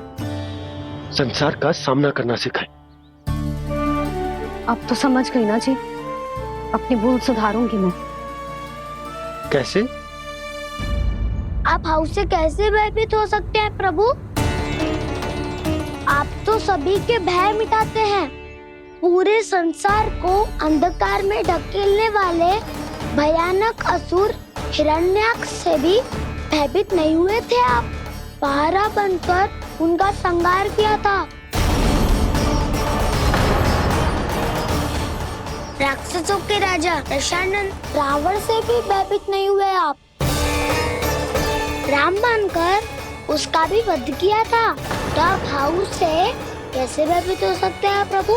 संसार का सामना करना सिखाएं। अब तो समझ गई ना जी, अपनी भूल सुधारूंगी मैं। कैसे? आप हाउ से कैसे भयभीत हो सकते हैं प्रभु? आप तो सभी के भय मिटाते हैं। पूरे संसार को अंधकार में ढकेलने वाले भयानक असुर हिरण्याक्ष से भी भयभीत नहीं हुए थे आप। पहरा बनकर उनका संहार किया था। राक्षसों के राजा दशानन रावण से भी भयभीत नहीं हुए आप। राम बनकर उसका भी वध किया था। तो आप हाउ से कैसे भयभीत हो सकते हैं प्रभु?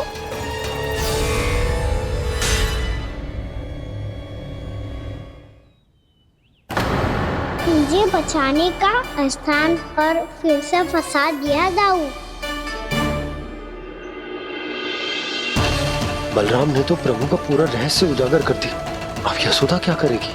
मुझे बचाने का स्थान पर फिर से फंसा दिया दाऊ। बलराम ने तो प्रभु का पूरा रहस्य उजागर कर दिया। अब यशोदा क्या करेगी?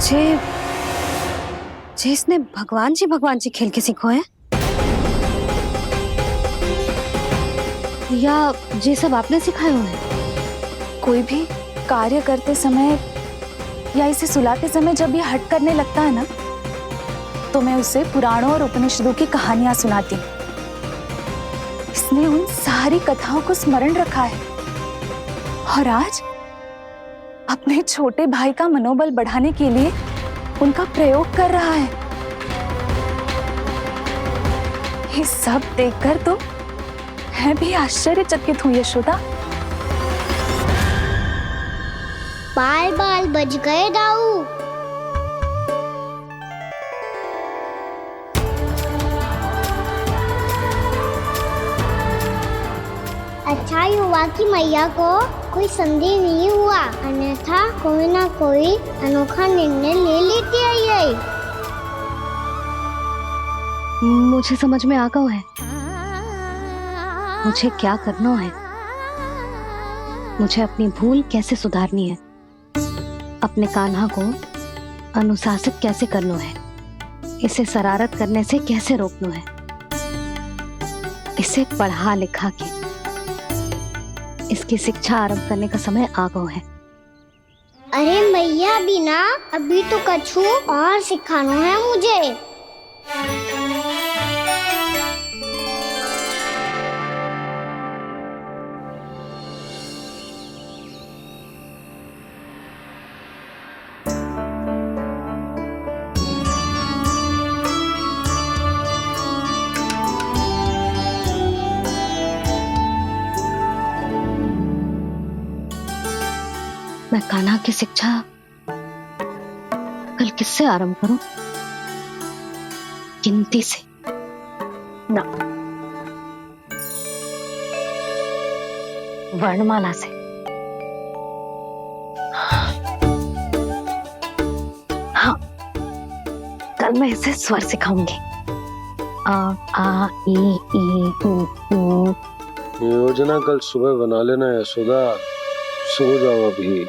जे इसने भगवान जी खेल के सीखो है, या ये सब आपने सिखाए हुए हैं? कोई भी कार्य करते समय या इसे सुलाते समय जब ये हट करने लगता है ना, तो मैं उसे पुराणों और उपनिषदों की कहानियां सुनाती हूँ। इसने उन सारी कथाओं को स्मरण रखा है और आज अपने छोटे भाई का मनोबल बढ़ाने के लिए उनका प्रयोग कर रहा है। ये सब देखकर तो मैं भी आश्चर्यचकित हूँ यशोदा। बाल बज गए दाऊ। अच्छा ही हुआ कि मैया को कोई संदेह नहीं हुआ, अन्यथा कोई ना कोई अनोखा निर्णय ले लेती है ये। मुझे समझ में आ गया है मुझे क्या करना है। मुझे अपनी भूल कैसे सुधारनी है, अपने कान्हा को अनुशासित कैसे करना है, इसे शरारत करने से कैसे रोकना है, इसे पढ़ा लिखा के इसकी शिक्षा आरंभ करने का समय आ गया है। अरे मैया बिना अभी तो कछु और सिखाना है मुझे। मैं कान्हा की शिक्षा कल किससे आरंभ करूं? गिनती से ना, वर्णमाला से। हाँ, कल मैं इसे स्वर सिखाऊंगी। आ ई ऊ। योजना कल सुबह बना लेना यशोदा, सो जाओ अभी।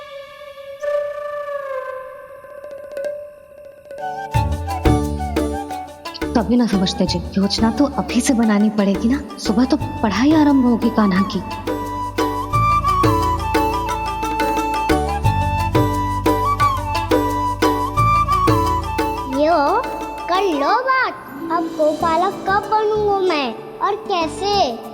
तभी ना समझते जी, योजना तो अभी से बनानी पड़ेगी ना, सुबह तो पढ़ाई आरंभ होगी कान्हा की। यो कर लो बात, अब गोपालक कब बनूंगा मैं और कैसे?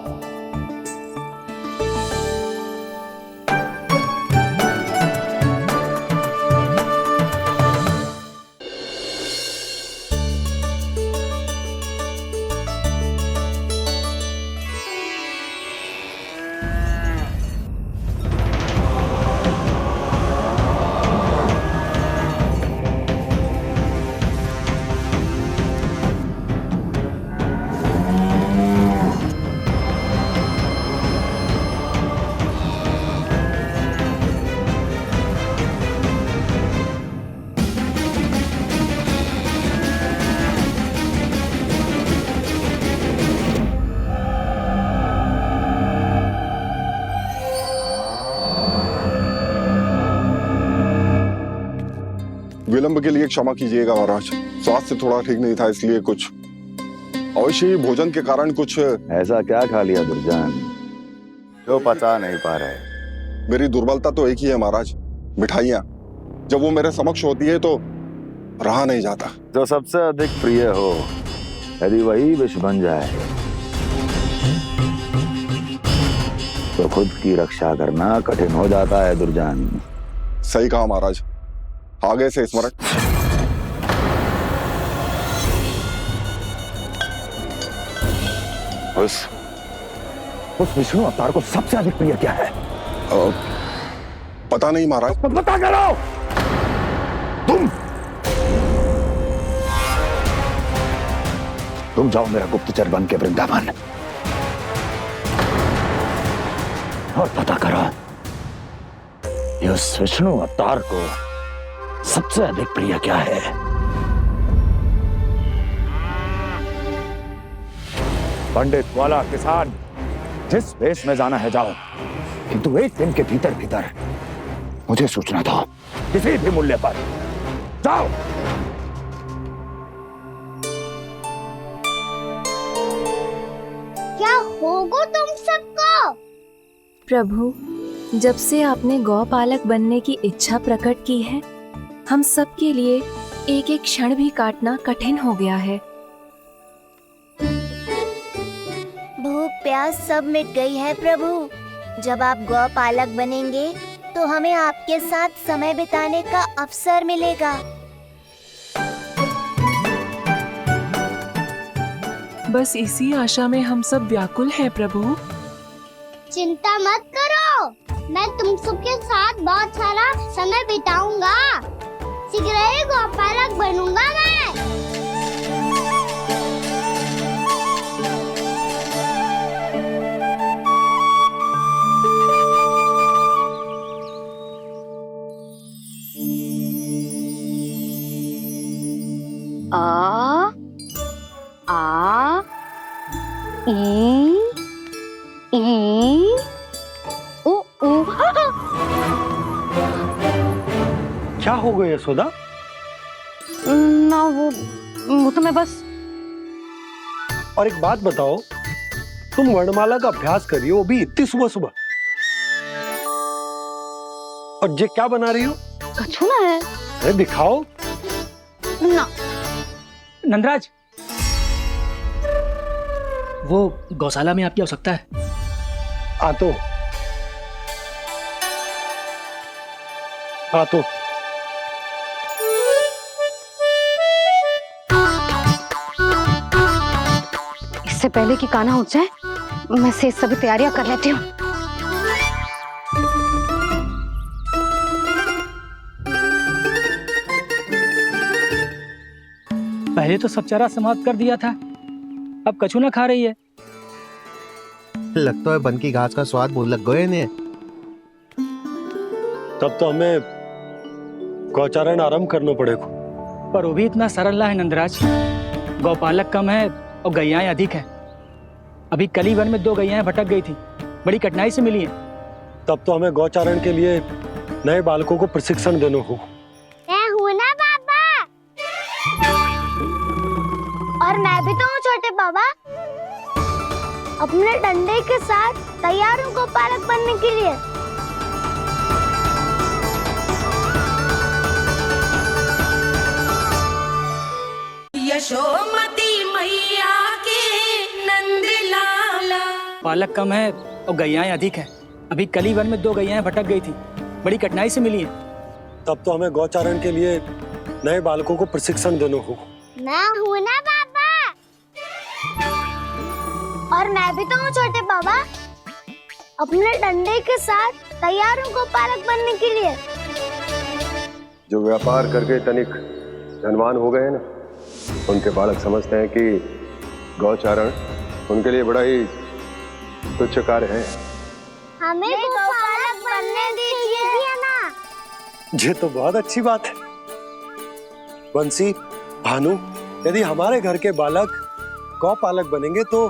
विलंब के लिए क्षमा कीजिएगा महाराज, स्वास्थ्य थोड़ा ठीक नहीं था इसलिए कुछ अवश्य ही भोजन के कारण कुछ। ऐसा क्या खा लिया दुर्जन जो पचा नहीं पा रहे? मेरी दुर्बलता तो एक ही है महाराज, मिठाइयाँ। जब वो मेरे समक्ष होती है तो रहा नहीं जाता। जो सबसे अधिक प्रिय हो, यदि वही विष बन जाए तो खुद की रक्षा करना कठिन हो जाता है दुर्जन। सही कहा महाराज, आगे से स्मरण। उस विष्णु अवतार को सबसे अधिक प्रिय क्या है? पता नहीं महाराज। पता करो। तुम जाओ मेरा गुप्तचर बन के वृंदावन और पता करो इस विष्णु अवतार को सबसे अधिक प्रिय क्या है। पंडित वाला किसान जिस वेश में जाना है जाओ, किंतु एक दिन के भीतर भीतर मुझे सूचना दो, किसी भी मूल्य पर। बताओ। क्या होगा तुम सबको? प्रभु, जब से आपने गौपालक बनने की इच्छा प्रकट की है, हम सब के लिए एक एक क्षण भी काटना कठिन हो गया है। भूख प्यास सब मिट गई है प्रभु। जब आप गौपालक बनेंगे तो हमें आपके साथ समय बिताने का अवसर मिलेगा। बस इसी आशा में हम सब व्याकुल हैं प्रभु। चिंता मत करो, मैं तुम सबके साथ बहुत सारा समय बिताऊंगा। शीघ्र ही गौपालक बनूंगा मैं। आ आ ई उ उ। क्या हो गया यशोदा? ना वो तो मैं बस। और एक बात बताओ, तुम वर्णमाला का अभ्यास कर रही हो, वो भी इतनी सुबह सुबह, और ये क्या बना रही हो? कछुआ है। अरे दिखाओ ना। नंदराज, वो गौशाला में आपकी आवश्यकता है। आ तो इससे पहले कि कान्हा उठ जाए, मैं से सभी तैयारियां कर लेती हूँ। पहले तो सब चारा समाप्त कर दिया था, अब कछुआ खा रही है। लगता है बन की घास का स्वाद भूल लग गए ने। तब तो हमें गौचारण आरंभ करना पड़ेगा। पर वो भी इतना सरल है नंदराज। गौपालक कम है और गैयाएं अधिक है। अभी कली वन में 2 गैयाएं भटक गई थी, बड़ी कठिनाई से मिली है। तब तो हमें गौचारण के लिए नए बालकों को प्रशिक्षण देना होगा। मैं हूँ ना बाबा, और मैं भी तो हूँ छोटे बाबा। अपने डंडे के साथ तैयार हूँ गौपालक बनने के लिए। यशोमती मैया के नंद लाला। पालक कम है और गैयाएं अधिक है। अभी कली वन में 2 गैयाएं भटक गई थी, बड़ी कठिनाई से मिली है। तब तो हमें गौचारण के लिए नए बालकों को प्रशिक्षण देना होगा। मैं हूँ ना बाबा, और मैं भी तो हूँ छोटे बाबा। अपने डंडे के साथ तैयार हूँ गौपालक बनने के लिए। जो व्यापार करके तनिक धनवान हो गए ना, उनके बालक समझते हैं कि गौचारण उनके लिए बड़ा ही तुच्छ कार्य है। हमें गौपालक बनने दीजिए ना। ये तो बहुत अच्छी बात है। बंसी, भानु, यदि हमारे घर के बालक गौपालक बनेंगे तो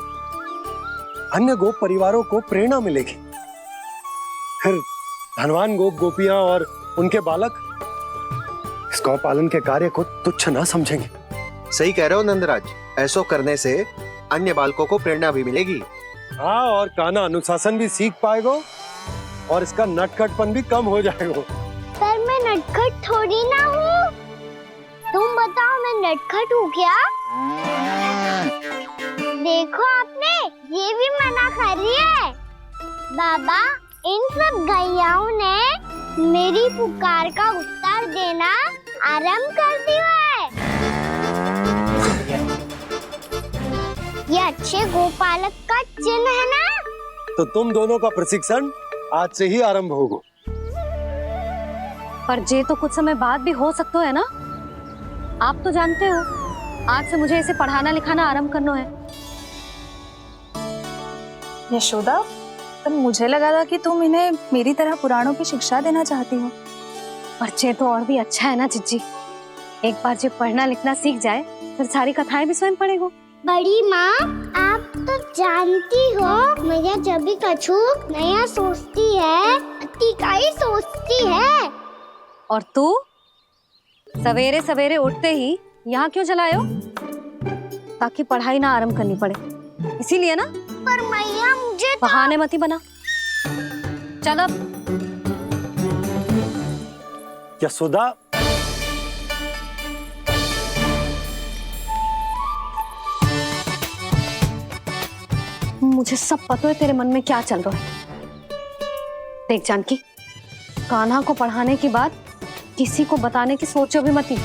अन्य गोप परिवारों को प्रेरणा मिलेगी। फिर धनवान गोप गोपियां और उनके बालक इस गौपालन के कार्य को तुच्छ ना समझेंगे। सही कह रहे हो नंदराज, ऐसा करने से अन्य बालकों को प्रेरणा भी मिलेगी। हाँ, और कान्हा अनुशासन भी सीख पाएगा और इसका नटखटपन भी कम हो जाएगा। पर मैं नटखट थोड़ी ना हूँ। तुम बताओ, मैं नटखट हूँ क्या? देखो आपने, ये भी मना कर रही है। बाबा, इन सब गैयाओं ने मेरी पुकार का उत्तर देना आरंभ कर दिया है। ये अच्छे गोपालक का चिन्ह है ना? तो तुम दोनों का प्रशिक्षण आज से ही आरंभ होगा। पर जे तो कुछ समय बाद भी हो सकता है ना। आप तो जानते हो, आज से मुझे इसे पढ़ाना लिखाना आरंभ करना है। यशोदा, पर मुझे लगा था कि तुम इन्हें मेरी तरह पुराणों की शिक्षा देना चाहती हो। पर जे तो और भी अच्छा है ना जिज्जी। एक बार जब पढ़ना लिखना सीख जाए, फिर सारी कथाएं भी स्वयं पढ़ेगा। बड़ी माँ, आप तो जानती हो, मैया जब भी कछु नया सोचती है, अतिकाई सोचती है। और तू सवेरे सवेरे उठते ही यहाँ क्यों चलाए हो? ताकि पढ़ाई ना आरंभ करनी पड़े, इसीलिए ना? पर मैया मुझे बहाने मत ही बना। चल अब। यशोदा, मुझे सब पता है तेरे मन में क्या चल रहा है। देख जानकी, कान्हा को पढ़ाने की बात किसी को बताने की सोचो भी मत ही।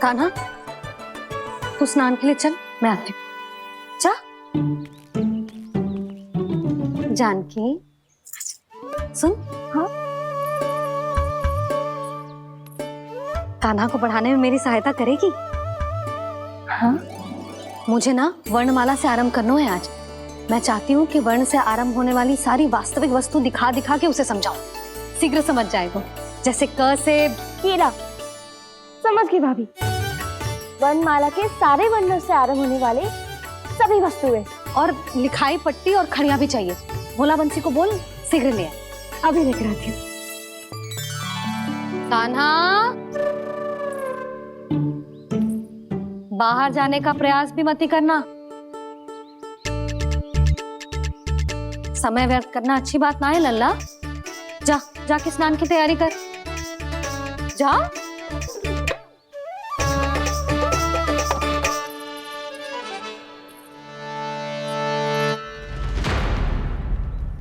कान्हा, तू स्नान के लिए चल, मैं आती हूँ। जा। जानकी सुन। हाँ? कान्हा को पढ़ाने में मेरी सहायता करेगी? हाँ? मुझे ना वर्णमाला से आरंभ करना है आज। मैं चाहती हूँ कि वर्ण से आरंभ होने वाली सारी वास्तविक वस्तु दिखा दिखा के उसे समझाऊं। शीघ्र समझ जाएगा। जैसे क से कीड़ा। समझ गई भाभी। वर्णमाला के सारे वर्णों से आरंभ होने वाले सभी वस्तुएं और लिखाई पट्टी और खड़िया भी चाहिए। भोला बंसी को बोल शीघ्र ले आए। अभी लेकर आती हूँ। कान्हा, बाहर जाने का प्रयास भी मत ही करना। समय व्यर्थ करना अच्छी बात ना है लल्ला। जा, जाके स्नान की तैयारी कर। जा।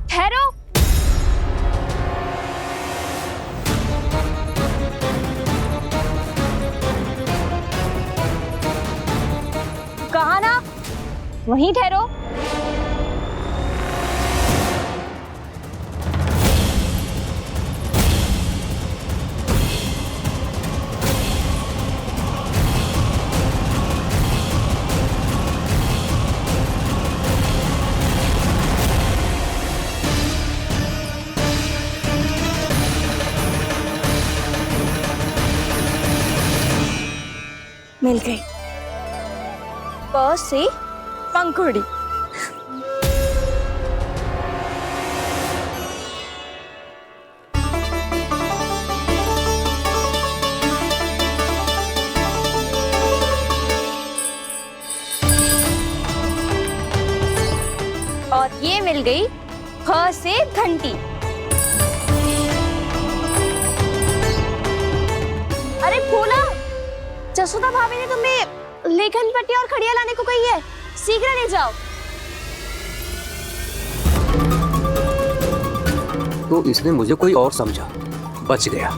ठहरो। कहा ना, वहीं ठहरो। मिल गई। प से पंखुड़ी। और ये मिल गई फ से घंटी। अरे भोला, जसोदा भाभी ने तुम्हें लेखन पट्टी और खड़िया लाने को कही है, शीघ्र ले जाओ। तो इसने मुझे कोई और समझा, बच गया।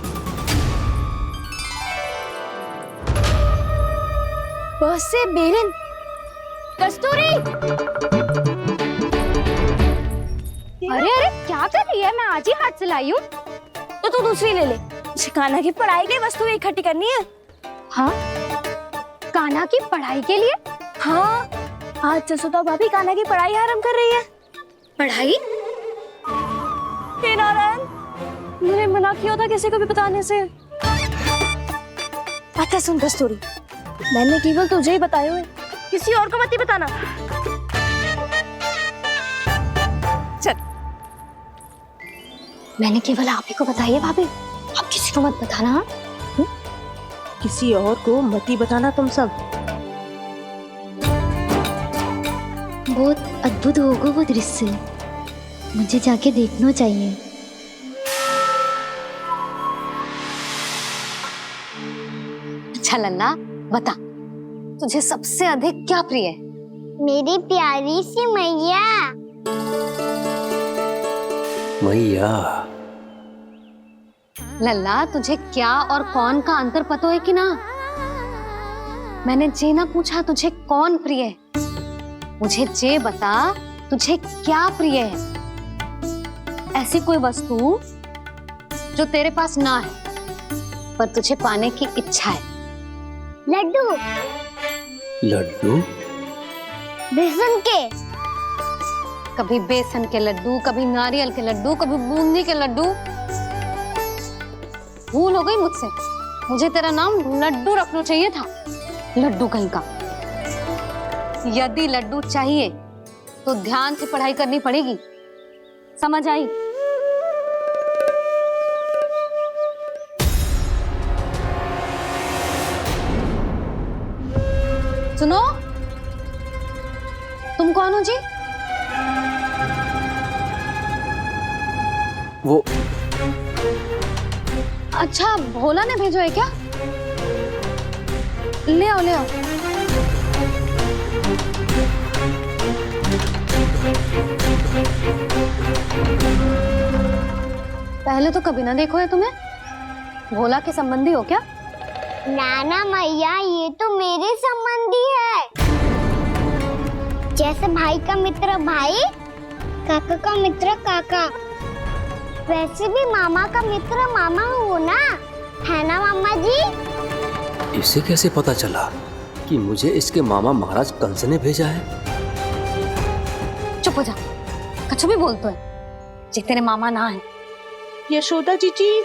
बस से बेलन। कस्तूरी। अरे अरे क्या कर रही है? मैं आज ही हाथ से लाई हूँ। तो तू दूसरी ले ले। कान्हा की पढ़ाई की वस्तु इकट्ठी करनी है। हाँ? कान्हा की पढ़ाई के लिए? हाँ, आज जसोदा भाभी कान्हा की पढ़ाई आरंभ कर रही है। पढ़ाई? हे नारायण, मैंने मना किया था किसी को भी बताने से। अच्छा सुन कस्तूरी, मैंने केवल तुझे ही बताए हुए, किसी और को मत ही बताना। चल। मैंने केवल आप ही को बताई है भाभी, आप किसी को मत बताना। किसी और को मत ही बताना तुम सब। बहुत अद्भुत होगा वो दृश्य, मुझे जाके देखना चाहिए। अच्छा लल्ला, बता तुझे सबसे अधिक क्या प्रिय है? मेरी प्यारी सी मैया। मैया। लल्ला, तुझे क्या और कौन का अंतर पता है कि ना? मैंने जे ना पूछा तुझे कौन प्रिय है, मुझे जे बता तुझे क्या प्रिय है। ऐसी कोई वस्तु जो तेरे पास ना है पर तुझे पाने की इच्छा है। लड्डू। लड्डू? बेसन के। कभी बेसन के लड्डू, कभी नारियल के लड्डू, कभी बूंदी के लड्डू। भूल हो गई मुझसे, मुझे तेरा नाम लड्डू रखना चाहिए था। लड्डू कहीं का। यदि लड्डू चाहिए तो ध्यान से पढ़ाई करनी पड़ेगी, समझ आई? सुनो, तुम कौन हो जी? वो अच्छा, भोला ने भेजो है क्या? ले आओ, ले आओ। पहले तो कभी ना देखो है तुम्हें। भोला के संबंधी हो क्या? नाना मैया, ये तो मेरे संबंधी है। जैसे भाई का मित्र भाई, काका का मित्र काका, वैसे भी मामा का मित्र मामा हो ना, है ना मामा जी? इसे कैसे पता चला कि मुझे इसके मामा महाराज कंस ने भेजा है? चुप हो जा, कछु भी बोलते है जे तेरे मामा ना है। यशोदा जीजी,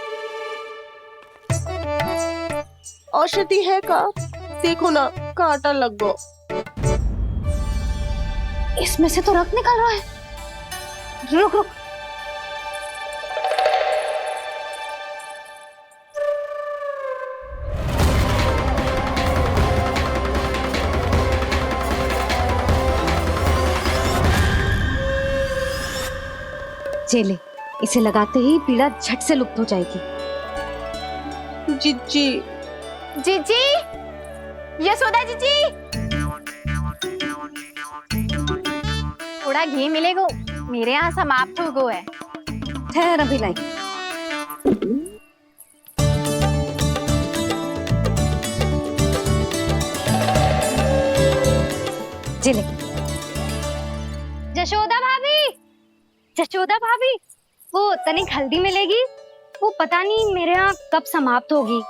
औषधि है का? देखो ना, कांटा लग गो। इसमें से तो रक्त निकल रहा है। रुक रुक, चले, इसे लगाते ही पीड़ा झट से लुप्त हो जाएगी। जीजी, जीजी, यशोदा जीजी, थोड़ा घी मिलेगा? मेरे यहाँ समाप्त हो गया है। ठहर, अभी लाई। जिले। जशोदा भाभी, जशोदा भाभी, वो तनिक हल्दी मिलेगी? वो पता नहीं मेरे यहाँ कब समाप्त होगी।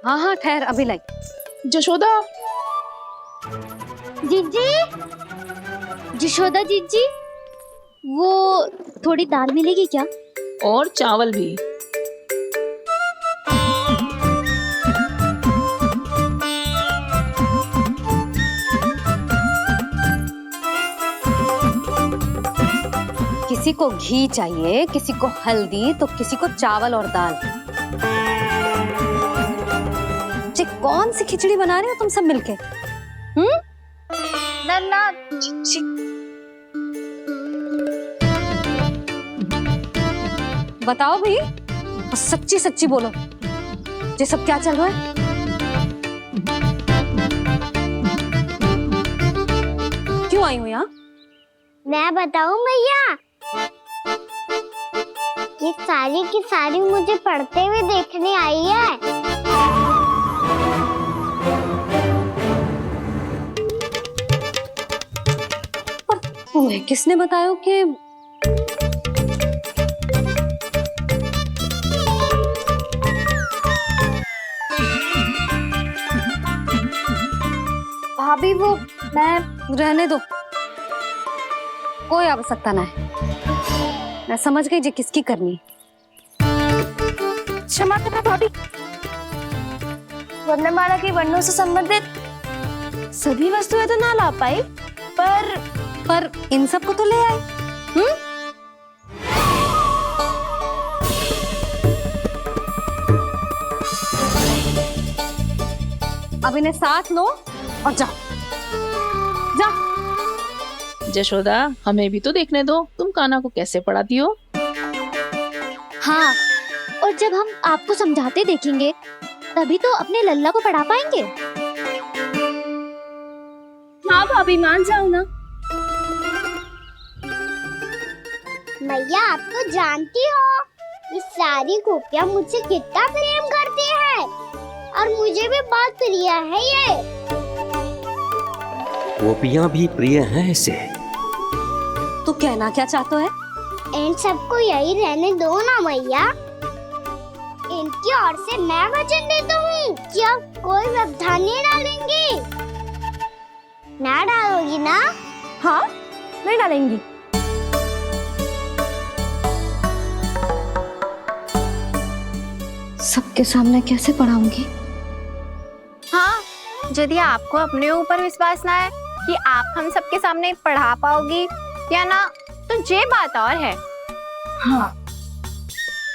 हाँ हाँ, ठहर, अभी लाई। जशोदा जीजी, जशोदा जीजी, वो थोड़ी दाल मिलेगी क्या? और चावल भी। किसी को घी चाहिए, किसी को हल्दी, तो किसी को चावल और दाल। जी, कौन सी खिचड़ी बना रहे हो तुम सब मिलके? नन्ना, बताओ भाई, सच्ची सच्ची बोलो, ये सब क्या चल रहा है? क्यों आई हो यहाँ? मैं बताऊं भैया, ये सारी की सारी मुझे पढ़ते हुए देखने आई है। तुम्हें किसने बताया कि भाभी, वो मैं रहने दो, कोई आवश्यकता ना है। मैं समझ गई जी किसकी करनी। क्षमा करना भाभी, वर्णमाला के वर्णों से संबंधित सभी वस्तुएं तो ना ला पाई, पर इन सब को तो ले आए। अब इन्हें साथ लो और जाओ, जा। जशोदा, हमें भी तो देखने दो, तुम कान्हा को कैसे पढ़ाती हो। हाँ, और जब हम आपको समझाते देखेंगे तभी तो अपने लल्ला को पढ़ा पाएंगे। हाँ भाभी, मान जाओ ना। मैया, आप तो जानती हो ये सारी गोपियां मुझसे कितना प्रेम करती है, और मुझे भी बहुत प्रिय है ये। गोपियां भी प्रिय हैं इसे। तू कहना क्या चाहता है? इन सबको यही रहने दो ना मैया। इनकी ओर से मैं वचन देता हूँ कि अब कोई व्यवधान नहीं डालेंगी। ना डालोगी ना? हाँ, नहीं डालेंगी। सबके सामने कैसे पढ़ाऊंगी? हाँ, यदि आपको अपने ऊपर विश्वास ना है कि आप हम सबके सामने पढ़ा पाओगी या ना, तो ये बात और है। हाँ,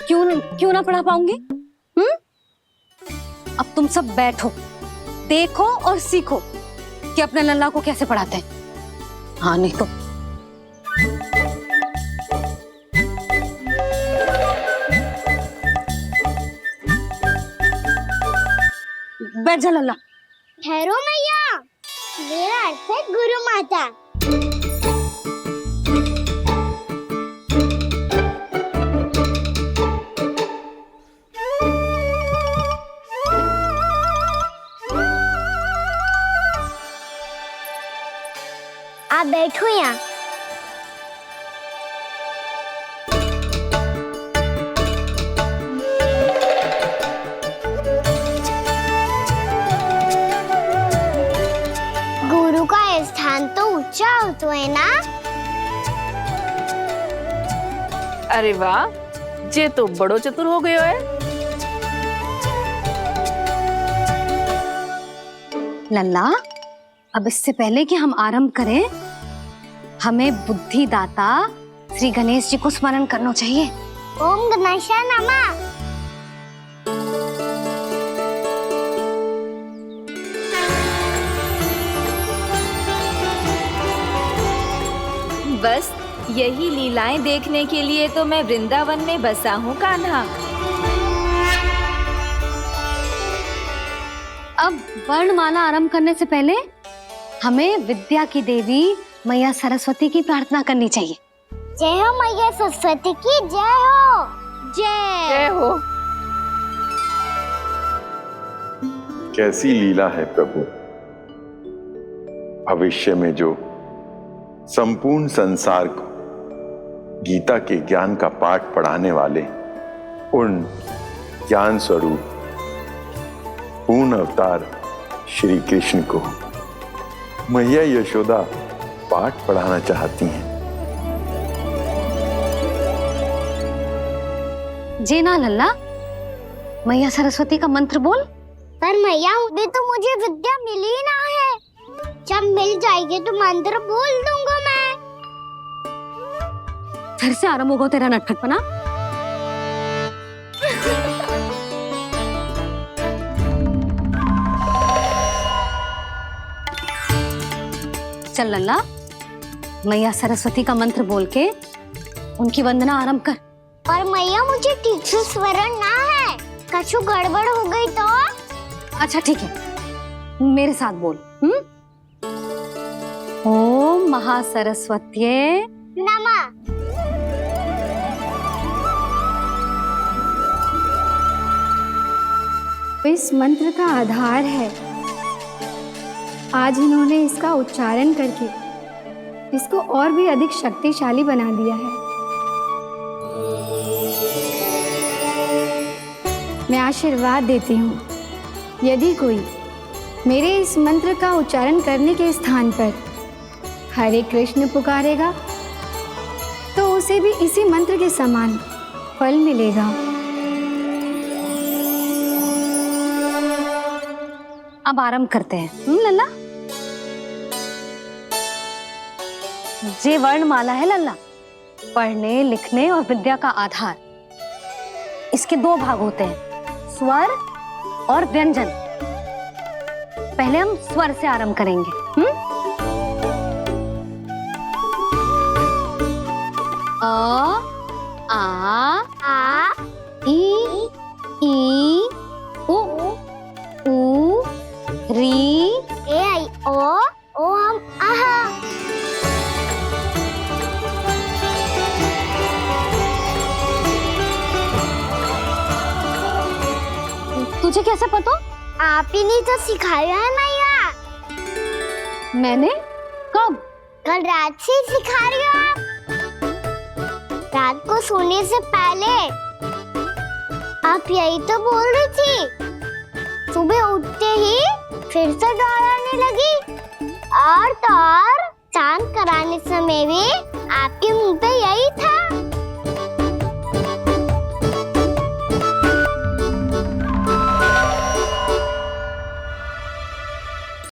क्यों ना पढ़ा पाऊंगी? अब तुम सब बैठो, देखो और सीखो कि अपने लल्ला को कैसे पढ़ाते हैं। हाँ नहीं तो बैठ जा लल्ला। ठहरो मैया, मेरा अर्थ है गुरु माता। आप बैठो यहाँ। गुरु का स्थान तो ऊंचा होता है ना? अरे वाह, जे तो बड़ो चतुर हो गयो है। लल्ला, अब इससे पहले कि हम आरंभ करें, हमें बुद्धिदाता श्री गणेश जी को स्मरण करना चाहिए। ओम गणेशाय नमः। बस यही लीलाएं देखने के लिए तो मैं वृंदावन में बसा हूँ कान्हा। अब वर्णमाला आरंभ करने से पहले हमें विद्या की देवी मैया सरस्वती की प्रार्थना करनी चाहिए। जय हो मैया सरस्वती की जय हो। जय हो। कैसी लीला है प्रभु, भविष्य में जो संपूर्ण संसार को गीता के ज्ञान का पाठ पढ़ाने वाले उन ज्ञान स्वरूप पूर्ण अवतार श्री कृष्ण को मैया यशोदा पाठ पढ़ाना चाहती हैं। जी ना लल्ला, मैया सरस्वती का मंत्र बोल। पर मैया अभी तो मुझे विद्या मिली ना है, जब मिल जाएगी तो मंत्र बोल दूंगा मैं। फिर से आरंभ होगा तेरा नटखटपना। चल लल्ला, मैया सरस्वती का मंत्र बोल के उनकी वंदना आरंभ कर। पर मैया मुझे ठीक से स्मरण ना है, कछु गड़बड़ हो गई तो? अच्छा ठीक है, मेरे साथ बोल। ओम महासरस्वत्यै नमः। इस मंत्र का आधार है। आज इन्होंने इसका उच्चारण करके इसको और भी अधिक शक्तिशाली बना दिया है। मैं आशीर्वाद देती हूँ, यदि कोई मेरे इस मंत्र का उच्चारण करने के स्थान पर हरे कृष्ण पुकारेगा तो उसे भी इसी मंत्र के समान फल मिलेगा। अब आरंभ करते हैं। लल्ला, जे वर्णमाला है लल्ला, पढ़ने लिखने और विद्या का आधार। इसके दो भाग होते हैं, स्वर और व्यंजन। पहले हम स्वर से आरंभ करेंगे। अ, आ, ई, उ, री, ए, आई, ओ, हम, आहा। तुझे कैसे पता? आप ही नहीं तो सिखाया है मैया। मैंने? कब? कल रात से सिखा रही हो आप। रात को सोने से पहले आप यही तो बोल रही थी। सुबह उठते ही फिर से डराने लगी, और तो और स्नान कराने समय भी आपके मुंह पे यही था।